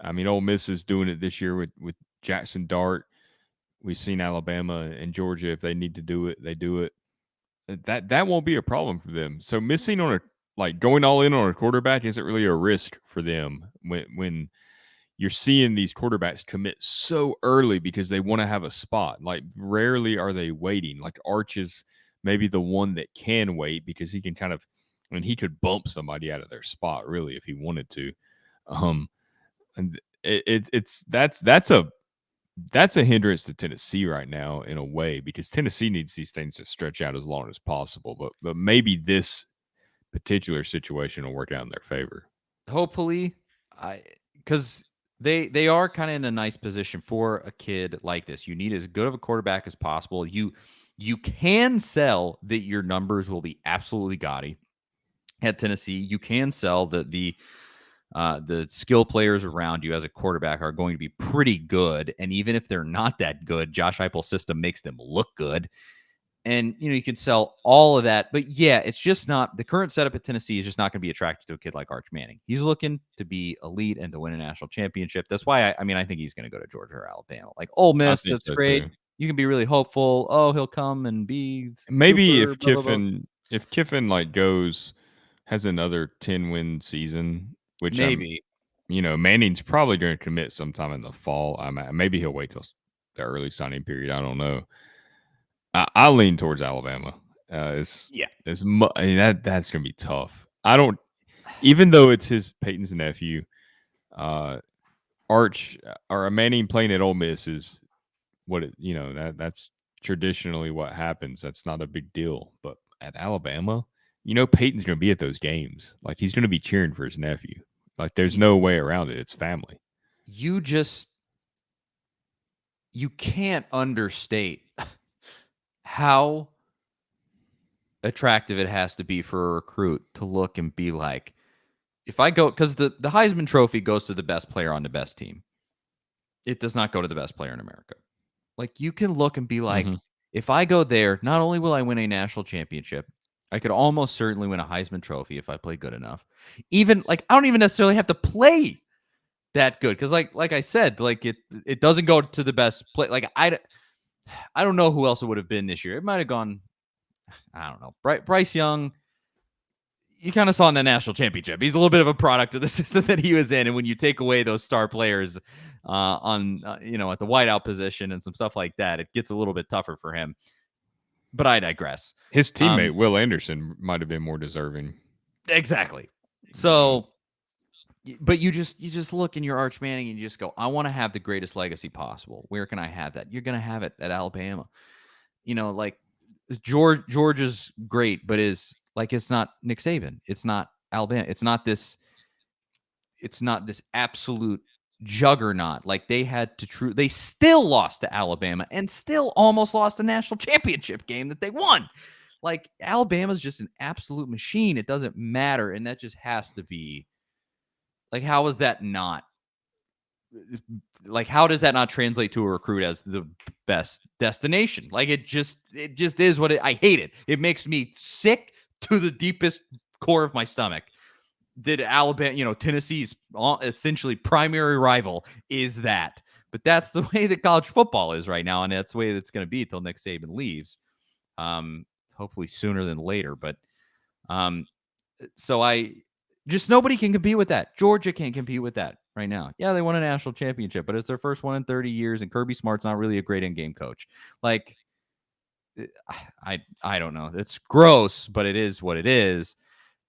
I mean, Ole Miss is doing it this year with Jackson Dart. We've seen Alabama and Georgia, if they need to do it, they do it. That won't be a problem for them. So missing on going all in on a quarterback isn't really a risk for them when you're seeing these quarterbacks commit so early because they want to have a spot. Like rarely are they waiting. Like Arch is maybe the one that can wait because he can he could bump somebody out of their spot really if he wanted to. And that's a hindrance to Tennessee right now in a way because Tennessee needs these things to stretch out as long as possible. But maybe this particular situation will work out in their favor. Hopefully, because they are kind of in a nice position for a kid like this. You need as good of a quarterback as possible. You can sell that your numbers will be absolutely gaudy at Tennessee. You can sell that the skill players around you as a quarterback are going to be pretty good. And even if they're not that good, Josh Heupel's system makes them look good. And, you can sell all of that. But yeah, it's just not the current setup at Tennessee is just not going to be attractive to a kid like Arch Manning. He's looking to be elite and to win a national championship. That's why I think he's going to go to Georgia or Alabama. Like Ole Miss, that's so great. Too. You can be really hopeful. Oh, he'll come and be maybe super, if Kiffin goes, has another 10-win season, which maybe Manning's probably going to commit sometime in the fall. Maybe he'll wait till the early signing period. I don't know. I lean towards Alabama. That's going to be tough. Even though it's Peyton's nephew, Arch or Manning playing at Ole Miss is what that's traditionally what happens. That's not a big deal. But at Alabama, Peyton's going to be at those games. Like, he's going to be cheering for his nephew. Like, there's no way around it. It's family. You can't understate how attractive it has to be for a recruit to look and be like, if I go, because the Heisman Trophy goes to the best player on the best team. It does not go to the best player in America. Like, you can look and be like, if I go there, not only will I win a national championship, I could almost certainly win a Heisman Trophy if I play good enough. Even like, I don't even necessarily have to play that good because, like I said, like it doesn't go to the best play. Like I don't know who else it would have been this year. It might have gone. I don't know. Bryce Young. You kind of saw in the national championship. He's a little bit of a product of the system that he was in, and when you take away those star players on at the wideout position and some stuff like that, it gets a little bit tougher for him. But I digress. His teammate Will Anderson might have been more deserving. Exactly. So, but you just look in your Arch Manning and you just go, I want to have the greatest legacy possible. Where can I have that? You're gonna have it at Alabama. Like George is great, but is like it's not Nick Saban. It's not Alabama. It's not this absolute juggernaut. Like they had to they still lost to Alabama and still almost lost a national championship game that they won. Like Alabama's just an absolute machine. It doesn't matter. And that just has to be like, how is that not like, how does that not translate to a recruit as the best destination? Like it just is what I hate it. It makes me sick to the deepest core of my stomach. Did Alabama, Tennessee's essentially primary rival is that. But that's the way that college football is right now, and that's the way that's going to be until Nick Saban leaves. Hopefully sooner than later. But so nobody can compete with that. Georgia can't compete with that right now. Yeah, they won a national championship, but it's their first one in 30 years, and Kirby Smart's not really a great in-game coach. Like, I don't know. It's gross, but it is what it is.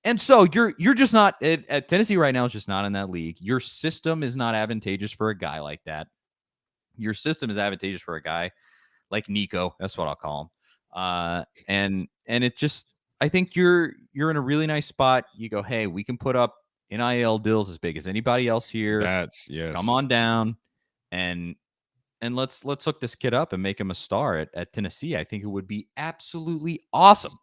And so you're just not at Tennessee right now. Is just not in that league. Your system is not advantageous for a guy like that. Your system is advantageous for a guy like Nico. That's what I'll call him. And it just, I think you're in a really nice spot. You go, hey, we can put up NIL deals as big as anybody else here. Yes. Come on down, and let's hook this kid up and make him a star at Tennessee. I think it would be absolutely awesome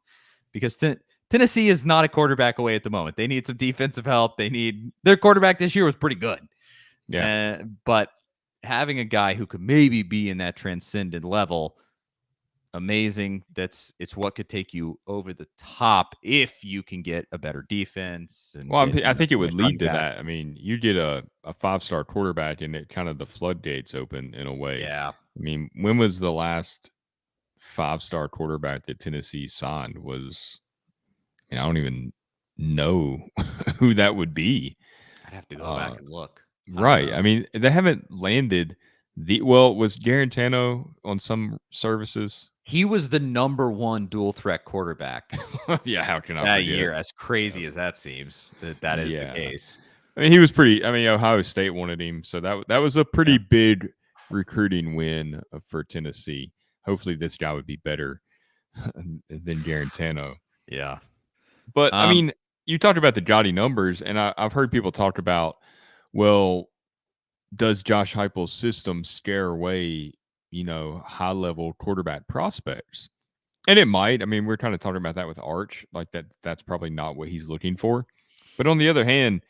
because Tennessee is not a quarterback away at the moment. They need some defensive help. Their quarterback this year was pretty good. Yeah. But having a guy who could maybe be in that transcendent level, amazing. It's what could take you over the top if you can get a better defense. And I think it would lead to that. I mean, you get a 5-star quarterback and it kind of the floodgates open in a way. Yeah. I mean, when was the last 5-star quarterback that Tennessee signed? I don't even know who that would be. I'd have to go back and look. Right. I mean, they haven't landed was Garantano on some services? He was the number one dual threat quarterback. Yeah, how can I that forget? year? As crazy as that seems, that is the case. I mean, he was pretty. I mean, Ohio State wanted him, so that was a pretty big recruiting win for Tennessee. Hopefully, this guy would be better than Garantano. Yeah, but I mean, you talked about the Jotty numbers, and I've heard people talk about, well, does Josh Heupel's system scare away, high-level quarterback prospects? And it might. I mean, we're kind of talking about that with Arch, like that's probably not what he's looking for. But on the other hand,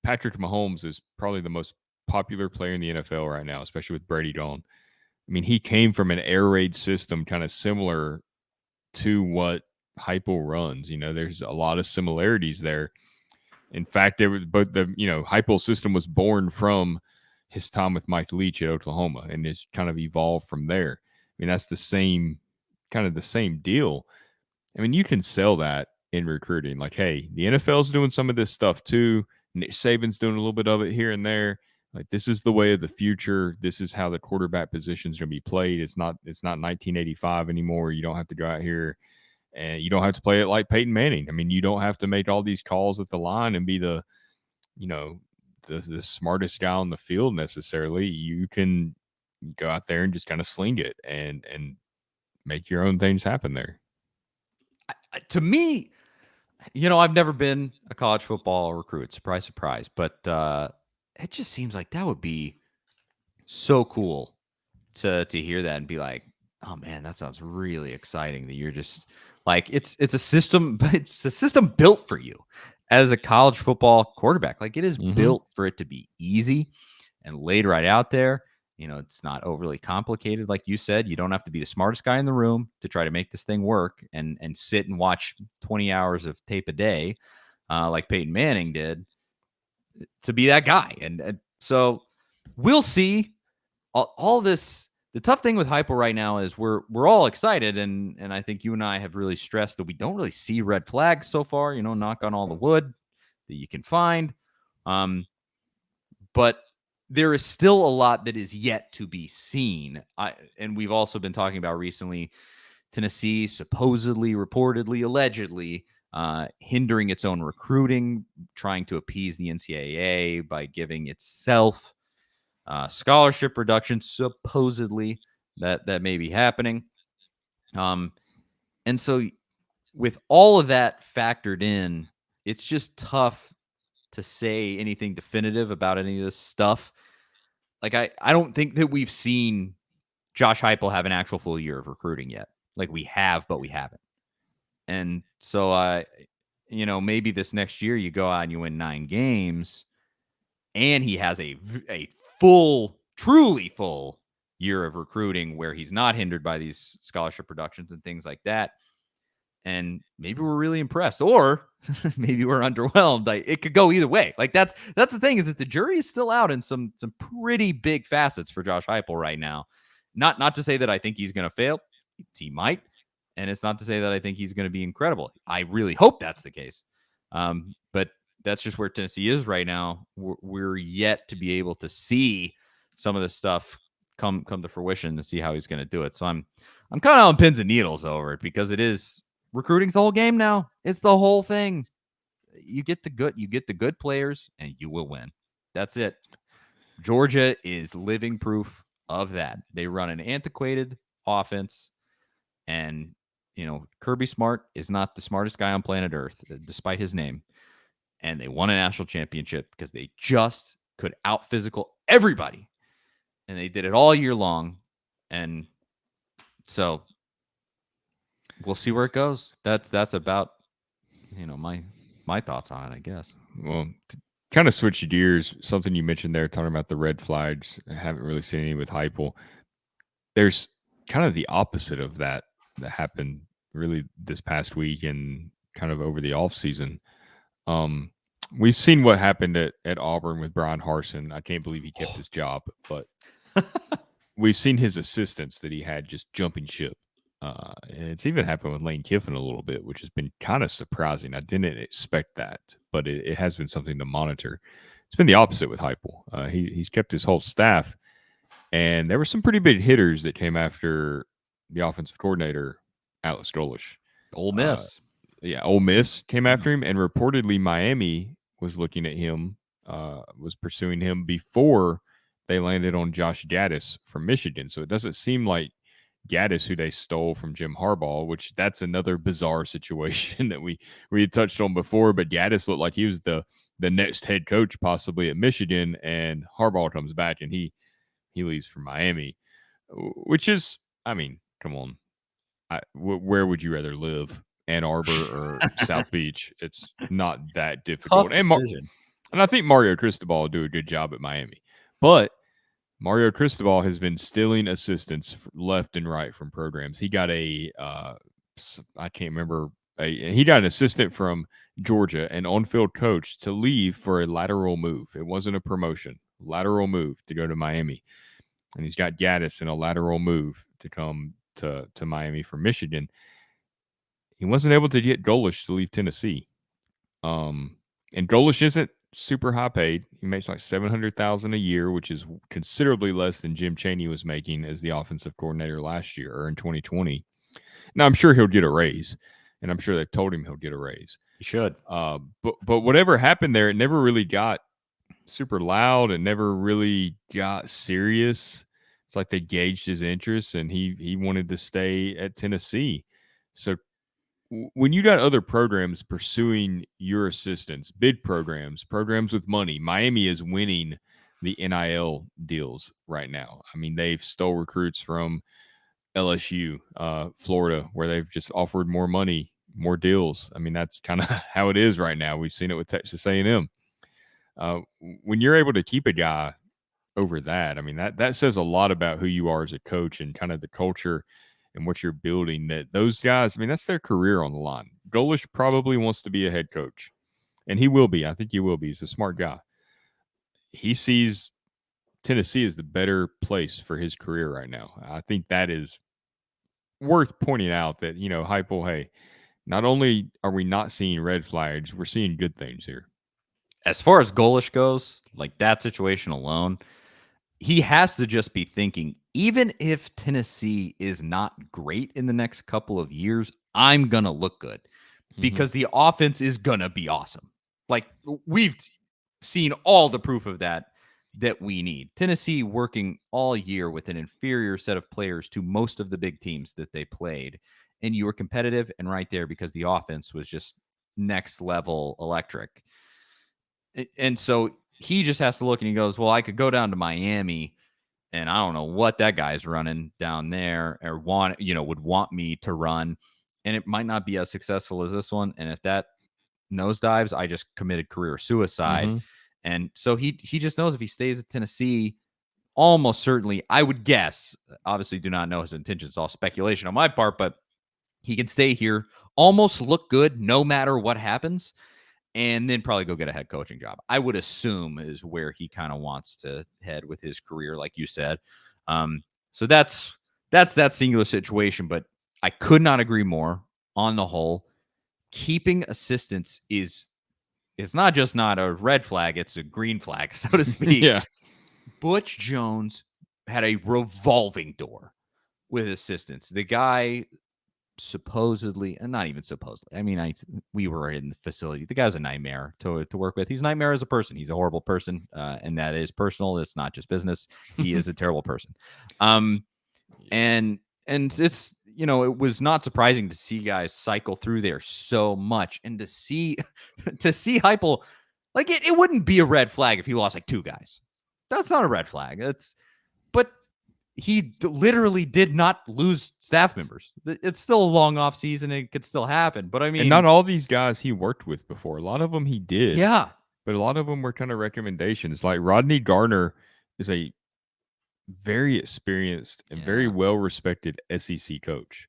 Patrick Mahomes is probably the most popular player in the NFL right now, especially with Brady gone. I mean, he came from an air raid system kind of similar to what Heupel runs. There's a lot of similarities there. In fact, both the Heupel system was born from his time with Mike Leach at Oklahoma, and it's kind of evolved from there. I mean, that's the same deal. I mean, you can sell that in recruiting. Like, hey, the NFL's doing some of this stuff too. Nick Saban's doing a little bit of it here and there. Like, this is the way of the future. This is how the quarterback position is going to be played. It's not 1985 anymore. You don't have to go out here and you don't have to play it like Peyton Manning. I mean, you don't have to make all these calls at the line and be the smartest guy on the field necessarily. You can go out there and just kind of sling it and make your own things happen there. To me, I've never been a college football recruit. Surprise, surprise. But it just seems like that would be so cool to hear that and be like, oh man, that sounds really exciting. That you're just like it's a system, but it's a system built for you as a college football quarterback. Like it is Mm-hmm. built for it to be easy and laid right out there. It's not overly complicated, like you said. You don't have to be the smartest guy in the room to try to make this thing work and sit and watch 20 hours of tape a day, like Peyton Manning did, to be that guy. And so we'll see. All this. The tough thing with Hypo right now is we're all excited, and I think you and I have really stressed that we don't really see red flags so far. Knock on all the wood that you can find. But there is still a lot that is yet to be seen. And we've also been talking about recently Tennessee supposedly, reportedly, allegedly hindering its own recruiting, trying to appease the NCAA by giving itself scholarship reduction, supposedly that may be happening. And so with all of that factored in, it's just tough to say anything definitive about any of this stuff. Like I don't think that we've seen Josh Heupel have an actual full year of recruiting yet. Like we have, but we haven't. And so maybe this next year you go out and you win 9 games, and he has a full, truly full year of recruiting where he's not hindered by these scholarship reductions and things like that. And maybe we're really impressed, or maybe we're underwhelmed. Like it could go either way. Like that's the thing, is that the jury is still out in some pretty big facets for Josh Heupel right now. Not to say that I think he's going to fail. He might, and it's not to say that I think he's going to be incredible. I really hope that's the case. But that's just where Tennessee is right now. We're yet to be able to see some of this stuff come to fruition to see how he's going to do it. So I'm kind of on pins and needles over it, because it is recruiting's the whole game now. It's the whole thing. You get the good players and you will win. That's it. Georgia is living proof of that. They run an antiquated offense, and Kirby Smart is not the smartest guy on planet Earth, despite his name. And they won a national championship because they just could out physical everybody. And they did it all year long. And so we'll see where it goes. That's about my thoughts on it, I guess. Well, to kind of switch gears, something you mentioned there, talking about the red flags. I haven't really seen any with Heupel. There's kind of the opposite of that happened really this past week and kind of over the off season. We've seen what happened at Auburn with Brian Harsin. I can't believe he kept his job, but we've seen his assistants that he had just jumping ship. And it's even happened with Lane Kiffin a little bit, which has been kind of surprising. I didn't expect that, but it has been something to monitor. It's been the opposite with Heupel. He's kept his whole staff, and there were some pretty big hitters that came after the offensive coordinator, Alex Golesh. Ole Miss. Ole Miss came after him, and reportedly Miami was looking at him, was pursuing him before they landed on Josh Gaddis from Michigan. So it doesn't seem like Gaddis, who they stole from Jim Harbaugh, which that's another bizarre situation that we had touched on before. But Gaddis looked like he was the next head coach possibly at Michigan, and Harbaugh comes back and he leaves for Miami, which is, I mean, come on, where would you rather live, Ann Arbor or South Beach? It's not that difficult. Tough decision. And I think Mario Cristobal will do a good job at Miami, but Mario Cristobal has been stealing assistants left and right from programs. He got I can't remember, he got an assistant from Georgia, an on-field coach, to leave for a lateral move. It wasn't a promotion, lateral move to go to Miami. And he's got Gaddis in a lateral move to come to Miami from Michigan. He wasn't able to get Golesh to leave Tennessee. And Golesh isn't super high paid. He makes like $700,000 a year, which is considerably less than Jim Chaney was making as the offensive coordinator last year or in 2020. Now I'm sure he'll get a raise, and I'm sure they've told him he'll get a raise. He should. But whatever happened there, it never really got super loud and never really got serious. It's like they gauged his interest, and he wanted to stay at Tennessee. So when you got other programs pursuing your assistants, bid programs with money, Miami is winning the NIL deals right now. I mean, they've stole recruits from LSU, Florida, where they've just offered more money, more deals. I mean, that's kind of how it is right now. We've seen it with Texas A&M. When you're able to keep a guy over that, I mean, that says a lot about who you are as a coach and kind of the culture and what you're building. That those guys, I mean, that's their career on the line. Golish probably wants to be a head coach, and he will be. I think he will be. He's a smart guy. He sees Tennessee as the better place for his career right now. I think that is worth pointing out that, Heupel, hey, not only are we not seeing red flags, we're seeing good things here. As far as Golish goes, like that situation alone, he has to just be thinking, even if Tennessee is not great in the next couple of years, I'm going to look good because the offense is going to be awesome. Like we've seen all the proof of that we need. Tennessee working all year with an inferior set of players to most of the big teams that they played. And you were competitive and right there because the offense was just next level electric. And so he just has to look and he goes, well, I could go down to Miami and I don't know what that guy's running down there or would want me to run. And it might not be as successful as this one. And if that nosedives, I just committed career suicide. And so he just knows if he stays at Tennessee, almost certainly, I would guess, obviously do not know his intentions, it's all speculation on my part, but he can stay here, almost look good no matter what happens, and then probably go get a head coaching job. I would assume is where he kind of wants to head with his career, like you said. So that's that singular situation, but I could not agree more on the whole. Keeping assistants is not just not a red flag, it's a green flag, so to speak. Yeah. Butch Jones had a revolving door with assistants. The guy supposedly, and not even supposedly, I mean, we were in the facility. The guy's a nightmare to work with. He's a nightmare as a person. He's a horrible person, and that is personal. It's not just business. He is a terrible person. And it's, it was not surprising to see guys cycle through there so much and to see Heupel, like it wouldn't be a red flag if he lost like two guys. That's not a red flag. But he literally did not lose staff members. It's still a long off season. It could still happen. But I mean, and not all these guys he worked with before. A lot of them he did. Yeah. But a lot of them were kind of recommendations. Like Rodney Garner is a very experienced and very well respected SEC coach.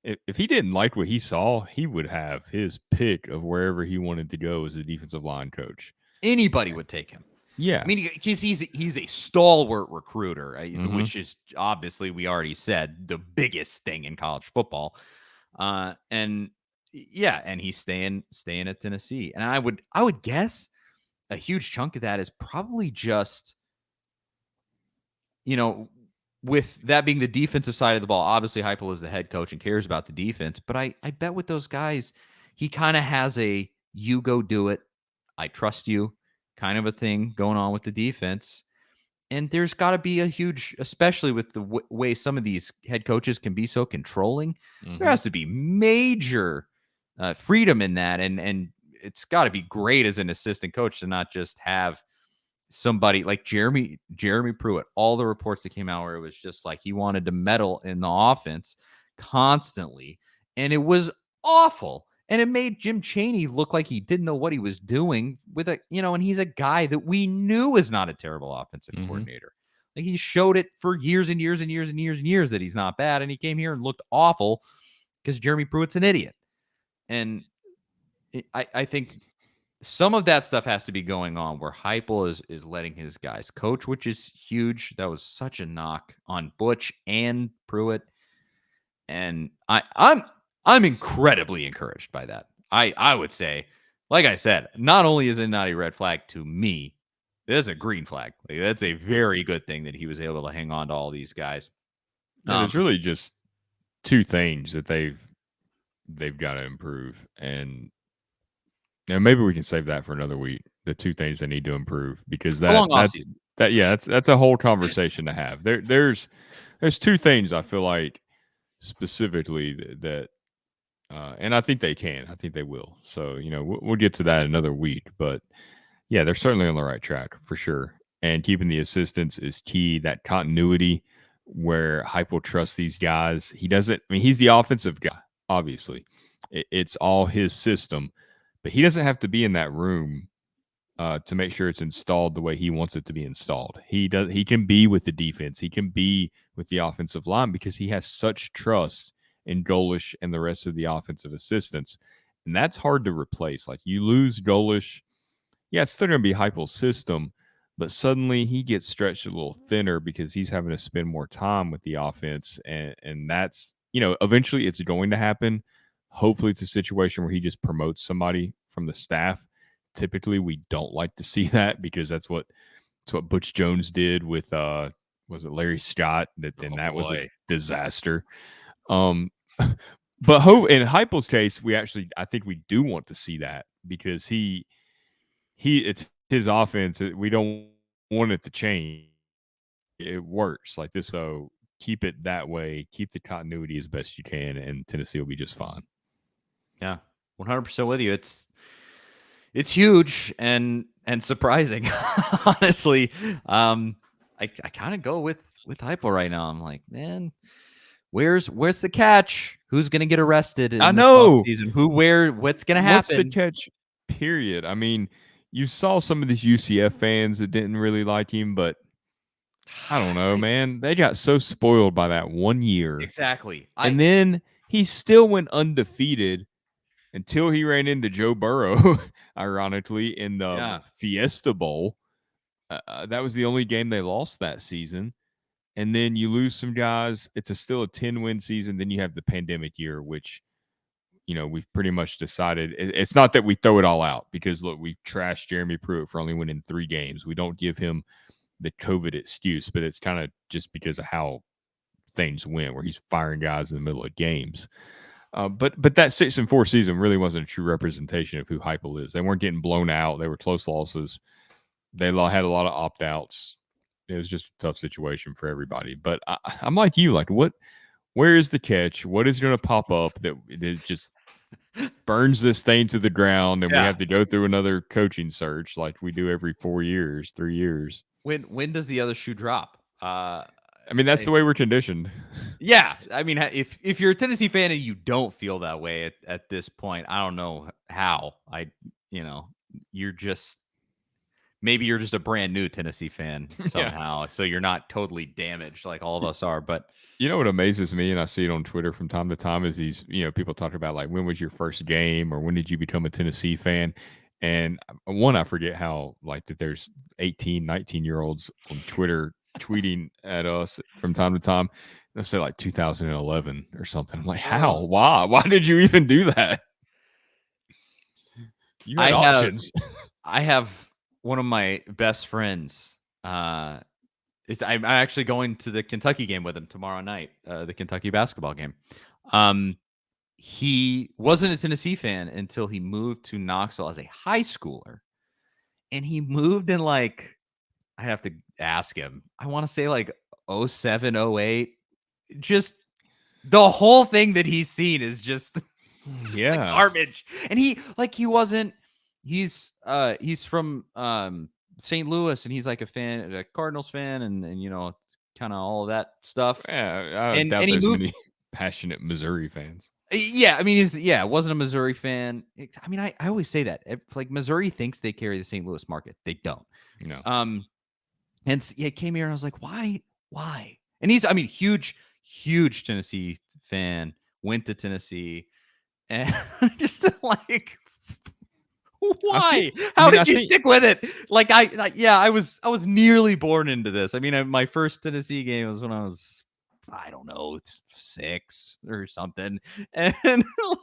If he didn't like what he saw, he would have his pick of wherever he wanted to go as a defensive line coach. Anybody would take him. Yeah. I mean, he's a stalwart recruiter, which is obviously, we already said, the biggest thing in college football. And he's staying at Tennessee. And I would guess a huge chunk of that is probably just, with that being the defensive side of the ball. Obviously, Heupel is the head coach and cares about the defense. But I bet with those guys, he kind of has a you go do it, I trust you kind of a thing going on with the defense. And there's got to be a huge, especially with the way some of these head coaches can be so controlling, there has to be major freedom in that. And it's got to be great as an assistant coach to not just have somebody like Jeremy Pruitt. All the reports that came out where it was just like he wanted to meddle in the offense constantly. And it was awful. And it made Jim Chaney look like he didn't know what he was doing with and he's a guy that we knew is not a terrible offensive coordinator. Like he showed it for years and years and years and years and years that he's not bad. And he came here and looked awful because Jeremy Pruitt's an idiot. And I think some of that stuff has to be going on where Heupel is letting his guys coach, which is huge. That was such a knock on Butch and Pruitt. And I'm incredibly encouraged by that. I would say, like I said, not only is it not a red flag to me, it's a green flag. Like, that's a very good thing that he was able to hang on to all these guys. There's really just two things that they've got to improve, and maybe we can save that for another week. The two things they need to improve, because that's a whole conversation to have. There's two things I feel like specifically that And I think they can. I think they will. So, we'll get to that another week. But yeah, they're certainly on the right track for sure. And keeping the assistants is key. That continuity where Hype will trust these guys. He doesn't, I mean, he's the offensive guy, obviously. It's all his system, but he doesn't have to be in that room to make sure it's installed the way he wants it to be installed. He can be with the defense. He can be with the offensive line because he has such trust in Golish and the rest of the offensive assistants. And that's hard to replace. Like you lose Golish, yeah, it's still going to be Heupel's system, but suddenly he gets stretched a little thinner because he's having to spend more time with the offense, and that's eventually it's going to happen. Hopefully, it's a situation where he just promotes somebody from the staff. Typically, we don't like to see that because that's what Butch Jones did with was it Larry Scott? That was a disaster. But in Heupel's case, I think we do want to see that because it's his offense. We don't want it to change. It works like this, so keep it that way. Keep the continuity as best you can, and Tennessee will be just fine. Yeah, 100% with you. It's huge and surprising, honestly. I kind of go with Heupel right now. I'm like, man, where's the catch? Who's gonna get arrested in the season? What's gonna happen? What's the catch? Period. I mean, you saw some of these UCF fans that didn't really like him, but I don't know, man. They got so spoiled by that 1 year. Exactly. And then he still went undefeated until he ran into Joe Burrow, ironically, in the Fiesta Bowl. That was the only game they lost that season. And then you lose some guys. It's still a 10-win season. Then you have the pandemic year, which we've pretty much decided it's not that we throw it all out because look, we trashed Jeremy Pruitt for only winning 3 games. We don't give him the COVID excuse, but it's kind of just because of how things went, where he's firing guys in the middle of games. But that 6-4 season really wasn't a true representation of who Heupel is. They weren't getting blown out. They were close losses. They had a lot of opt-outs. It was just a tough situation for everybody. But I'm like you, like where is the catch? What is going to pop up that just burns this thing to the ground and we have to go through another coaching search like we do every 4 years, 3 years? When does the other shoe drop? I mean, that's the way we're conditioned. Yeah. I mean, if you're a Tennessee fan and you don't feel that way at this point, I don't know how. Maybe you're just a brand new Tennessee fan somehow. So you're not totally damaged like all of us are. But you know what amazes me, and I see it on Twitter from time to time, is these, people talk about like, when was your first game or when did you become a Tennessee fan? And one, I forget how like that there's 18, 19-year-olds on Twitter tweeting at us from time to time. Let's say like 2011 or something. I'm like, how? Why? Why did you even do that? You had options. I have one of my best friends. I'm actually going to the Kentucky game with him tomorrow night, the Kentucky basketball game. He wasn't a Tennessee fan until he moved to Knoxville as a high schooler. And he moved in like, I have to ask him, I want to say like 07, 08. Just the whole thing that he's seen is just garbage. And he's from St. Louis, and he's like a Cardinals fan, and kind of all of that stuff. Yeah, I doubt there's many passionate Missouri fans. Yeah, I mean, wasn't a Missouri fan. I mean, I always say that. Like, Missouri thinks they carry the St. Louis market. They don't. No. And came here and I was like, why? And he's, huge Tennessee fan. Went to Tennessee, and just like, why? How did you stick with it? Like, I was nearly born into this. I mean, my first Tennessee game was when I was, I don't know, 6 or something. And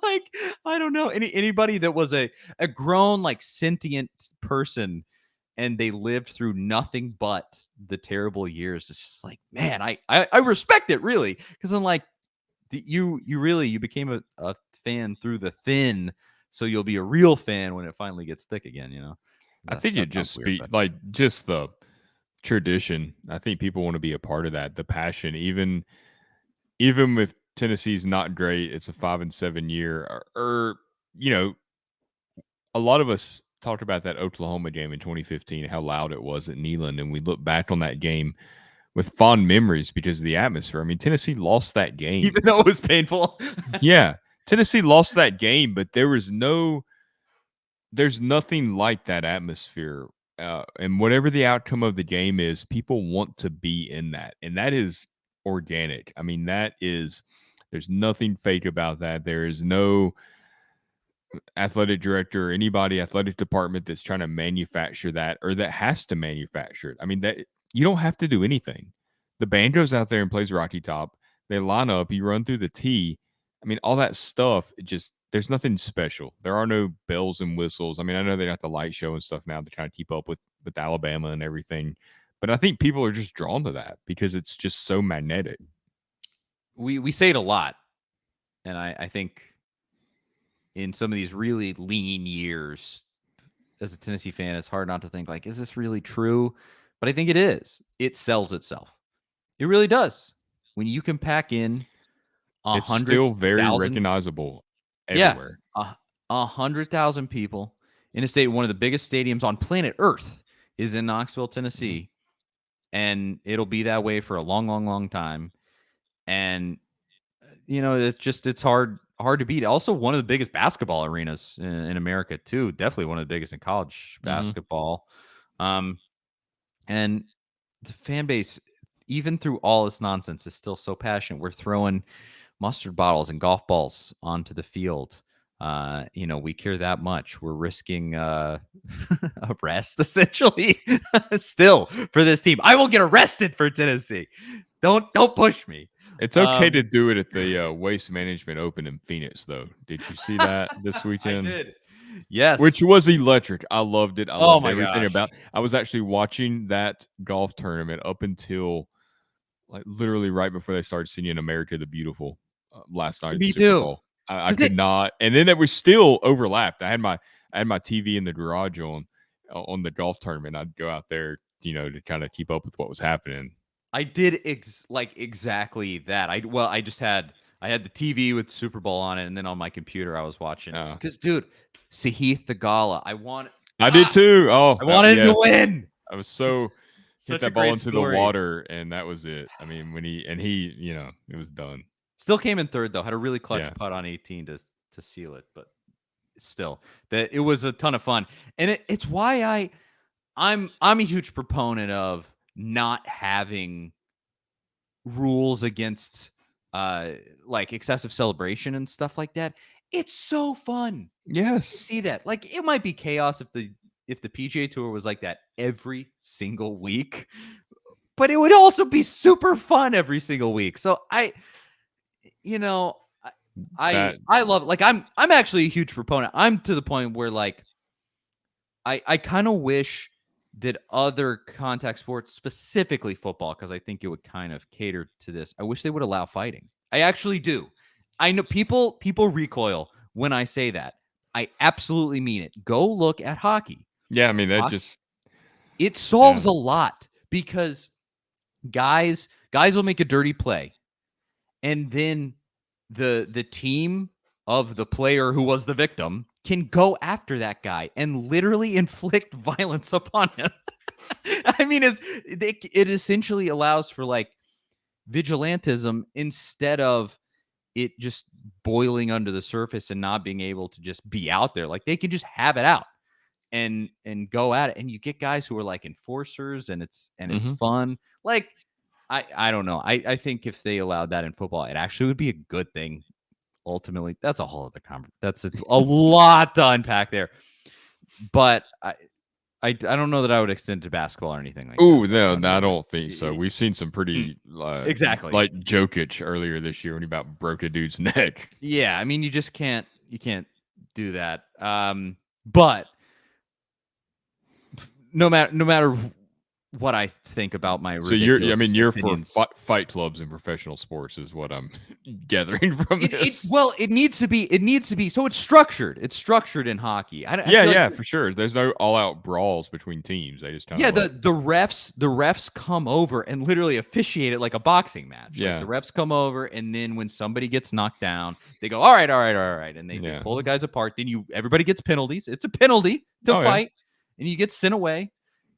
like, I don't know, anybody that was a grown, like, sentient person and they lived through nothing but the terrible years. It's just like, man, I respect it, really. Because I'm like, you became a fan through the thin, so you'll be a real fan when it finally gets thick again, I think it just like just the tradition. I think people want to be a part of that, the passion, even if Tennessee's not great. It's a 5-7 year, or you know, a lot of us talked about that Oklahoma game in 2015, how loud it was at Neyland, and we look back on that game with fond memories because of the atmosphere. I mean, Tennessee lost that game, even though it was painful. yeah, Tennessee lost that game, but there's nothing like that atmosphere. And whatever the outcome of the game is, people want to be in that, and that is organic. I mean, there's nothing fake about that. There is no athletic director or anybody athletic department that's trying to manufacture that or that has to manufacture it. I mean, that you don't have to do anything. The band goes out there and plays Rocky Top. They line up, you run through the tee. I mean, all that stuff, there's nothing special. There are no bells and whistles. I mean, I know they got the light show and stuff now to kind of keep up with Alabama and everything. But I think people are just drawn to that because it's just so magnetic. We say it a lot. And I think in some of these really lean years, as a Tennessee fan, it's hard not to think like, is this really true? But I think it is. It sells itself. It really does. When you can pack in It's still very 100,000 recognizable everywhere. Yeah, 100,000 people in a state. One of the biggest stadiums on planet Earth is in Knoxville, Tennessee, and it'll be that way for a long, long, long time. And it's hard to beat. Also, one of the biggest basketball arenas in America too. Definitely one of the biggest in college basketball. And the fan base, even through all this nonsense, is still so passionate. We're throwing mustard bottles and golf balls onto the field. We care that much. We're risking arrest essentially still for this team. I will get arrested for Tennessee. Don't push me. It's okay to do it at the Waste Management Open in Phoenix, though. Did you see that this weekend? I did. Yes. Which was electric. I loved it. I loved everything gosh. about it. I was actually watching that golf tournament up until like literally right before they started singing America the Beautiful last night. Me Super too. Bowl. I could not. And then it was still overlapped. I had my TV in the garage on the golf tournament. I'd go out there, to kind of keep up with what was happening. I did exactly that. I had the TV with Super Bowl on it, and then on my computer I was watching. Because, dude, Sahith Theegala, I did too. Oh, I wanted him to win. I was so hit that ball into the water, and that was it. I mean, when he it was done. Still came in third though. Had a really clutch putt on 18 to seal it, but still, it was a ton of fun, and it's why I'm a huge proponent of not having rules against like excessive celebration and stuff like that. It's so fun. Yes. To see that. Like, it might be chaos if the PGA Tour was like that every single week, but it would also be super fun every single week. So I love it. Like, I'm actually a huge proponent. I'm to the point where like I kind of wish that other contact sports, specifically football, because I think it would kind of cater to this, I wish they would allow fighting. I actually do. I know people recoil when I say that. I absolutely mean it. Go look at hockey. Yeah, I mean, it solves a lot, because guys will make a dirty play, and then the team of the player who was the victim can go after that guy and literally inflict violence upon him. I mean, it essentially allows for like vigilantism instead of it just boiling under the surface and not being able to just be out there. Like, they can just have it out and go at it. And you get guys who are like enforcers, and it's fun. Like, I don't know. I think if they allowed that in football, it actually would be a good thing. Ultimately, that's a whole other conversation. That's a lot to unpack there. But I don't know that I would extend to basketball or anything like that. Oh, no, I don't think so. We've seen some pretty exactly like Jokic earlier this year when he about broke a dude's neck. Yeah, I mean, you just can't do that. But no matter what I think about my So you're opinions. for fight clubs and professional sports is what I'm gathering from this. It needs to be. So it's structured. It's structured in hockey. I feel like For sure. There's no all-out brawls between teams. They just kind yeah, of the refs come over and literally officiate it like a boxing match. Yeah. Like the refs come over, and then when somebody gets knocked down, they go, all right, and they pull the guys apart. Then everybody gets penalties. It's a penalty to fight, and you get sent away,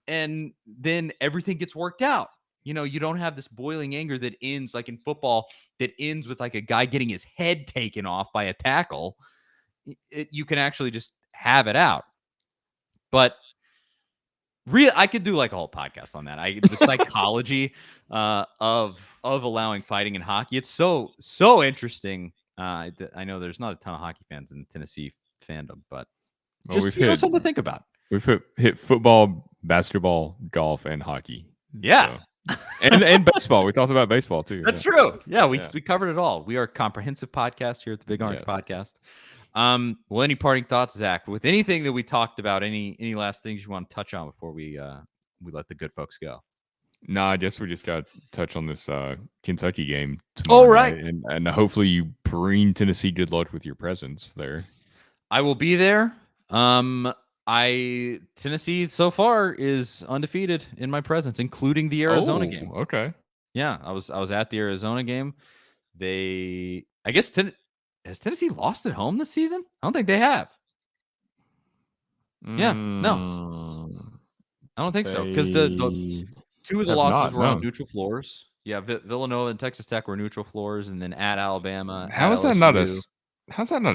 and then everything gets worked out. You know, you don't have this boiling anger that ends like in football, that ends with like a guy getting his head taken off by a tackle. You can actually just have it out. But I could do like a whole podcast on that. The psychology of allowing fighting in hockey. It's so interesting. I know there's not a ton of hockey fans in Tennessee fandom, but just something to think about. We've hit football, basketball, golf, and hockey. Yeah. So. and baseball. We talked about baseball too. That's true. Yeah, we covered it all. We are a comprehensive podcast here at the Big Orange Podcast. Well, any parting thoughts, Zach, with anything that we talked about? Any last things you want to touch on before we let the good folks go? No, I guess we just got to touch on this Kentucky game tomorrow night, and hopefully you bring Tennessee good luck with your presence there. I will be there. Tennessee so far is undefeated in my presence, including the Arizona game. Okay. Yeah, I was at the Arizona game. Has Tennessee lost at home this season? I don't think they have. Yeah, no. I don't think so, because the two of the losses were on neutral floors. Yeah, Villanova and Texas Tech were neutral floors, and then at Alabama. How's that not a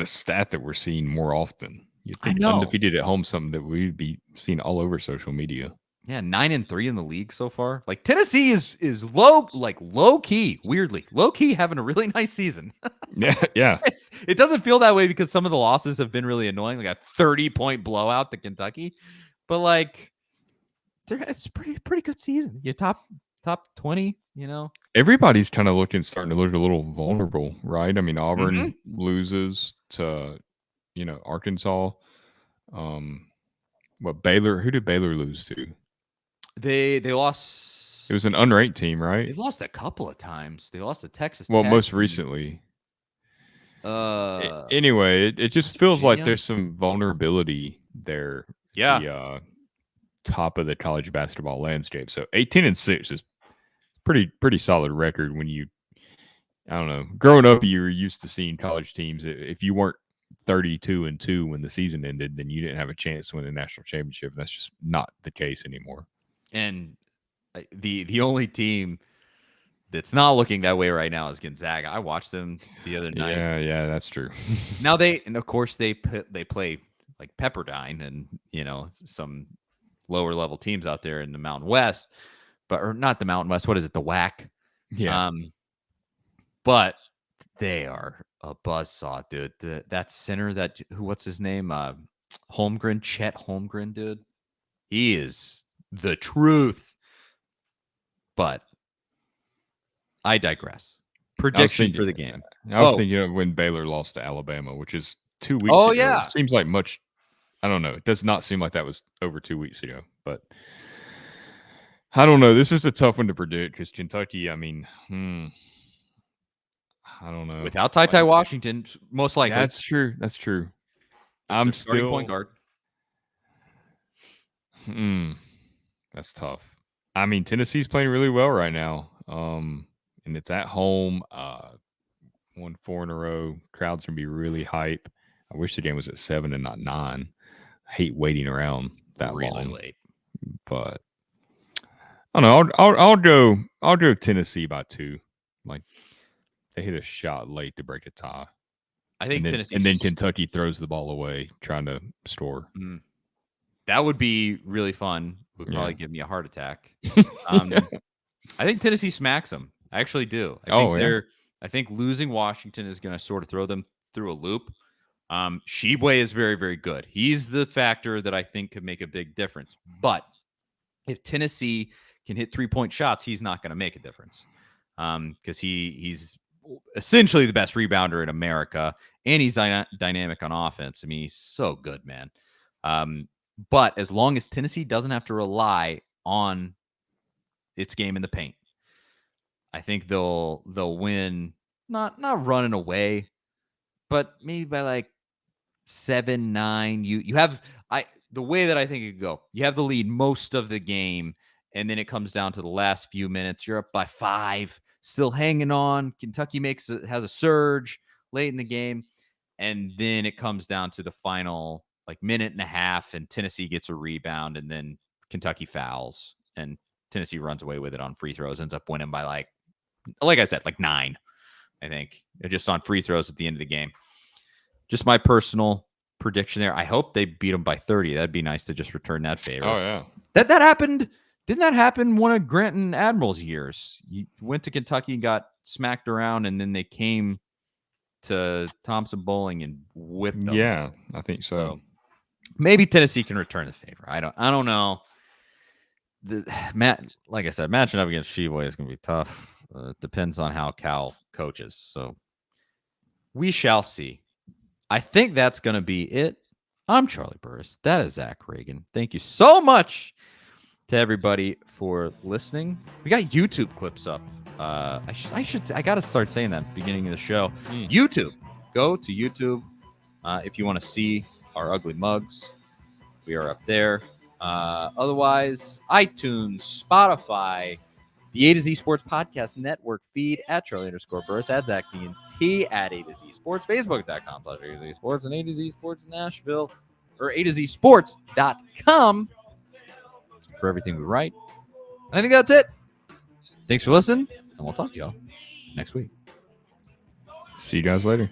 stat that we're seeing more often? You'd think undefeated at home, something that we'd be seeing all over social media. Yeah, 9-3 in the league so far. Like Tennessee is low key, weirdly low key, having a really nice season. Yeah. It doesn't feel that way because some of the losses have been really annoying, like a 30-point blowout to Kentucky. But like, it's pretty good season. You top 20. You know, everybody's kind of starting to look a little vulnerable, right? I mean, Auburn loses to Arkansas. Baylor? Who did Baylor lose to? They lost. It was an unranked team, right? They've lost a couple of times. They lost to Texas Tech. Most recently. Anyway, it just feels like there's some vulnerability there. Yeah. The top of the college basketball landscape. So 18-6 is pretty solid record when I don't know. Growing up, you were used to seeing college teams. If you weren't 32-2 when the season ended, then you didn't have a chance to win the national championship. That's just not the case anymore. And the only team that's not looking that way right now is Gonzaga. I watched them the other night. Yeah, that's true. Now of course they play like Pepperdine and some lower level teams out there in the Mountain West, or not the Mountain West. What is it? The WAC. Yeah. But they are a buzzsaw, dude. That center, what's his name? Holmgren, Chet Holmgren, dude. He is the truth. But I digress. Prediction for the game. I was thinking of when Baylor lost to Alabama, which is 2 weeks ago. Yeah. It seems like much. I don't know. It does not seem like that was over 2 weeks ago, but I don't know. This is a tough one to predict because Kentucky, I mean, I don't know. Without Ty Washington, most likely. That's true. I'm still point guard. That's tough. I mean, Tennessee's playing really well right now. And it's at home. Won 4 in a row. Crowd's gonna be really hype. I wish the game was at 7 and not 9. I hate waiting around that really long. Late. But I don't know. I'll go Tennessee by 2. Like they hit a shot late to break a tie. I think Tennessee, and then Kentucky throws the ball away trying to score. That would be really fun. Would probably give me a heart attack. I think Tennessee smacks them. I actually do. I think losing Washington is going to sort of throw them through a loop. Sheboy is very, very good. He's the factor that I think could make a big difference. But if Tennessee can hit 3-point shots, he's not going to make a difference because he's essentially the best rebounder in America, and he's dynamic on offense. I mean, he's so good, man. But as long as Tennessee doesn't have to rely on it's game in the paint. I think they'll win, not running away, but maybe by like 7-9. You have the way that I think it could go. You have the lead most of the game, and then it comes down to the last few minutes. You're up by 5, still hanging on. Kentucky has a surge late in the game, and then it comes down to the final like minute and a half, and Tennessee gets a rebound, and then Kentucky fouls, and Tennessee runs away with it on free throws, ends up winning by like I said, like 9, I think, just on free throws at the end of the game. Just my personal prediction there. I hope they beat them by 30. That'd be nice to just return that favor. Oh, yeah. That happened. Didn't that happen one of Grant and Admiral's years? You went to Kentucky and got smacked around, and then they came to Thompson Bowling and whipped them. Yeah, I think so. Maybe Tennessee can return the favor. I don't know. Like I said, matching up against Sheboy is going to be tough. It depends on how Cal coaches. So we shall see. I think that's going to be it. I'm Charlie Burris. That is Zach Ragan. Thank you so much to everybody for listening. We got YouTube clips up. I got to start saying that at the beginning of the show. YouTube. Go to YouTube if you want to see our ugly mugs. We are up there. Otherwise, iTunes, Spotify, the A to Z Sports Podcast Network feed at Charlie_Burris, at Zach D&T, at A to Z Sports, Facebook.com/A to Z Sports, and A to Z Sports Nashville, or A to Z Sports.com for everything we write. And I think that's it. Thanks for listening, and we'll talk to y'all next week. See you guys later.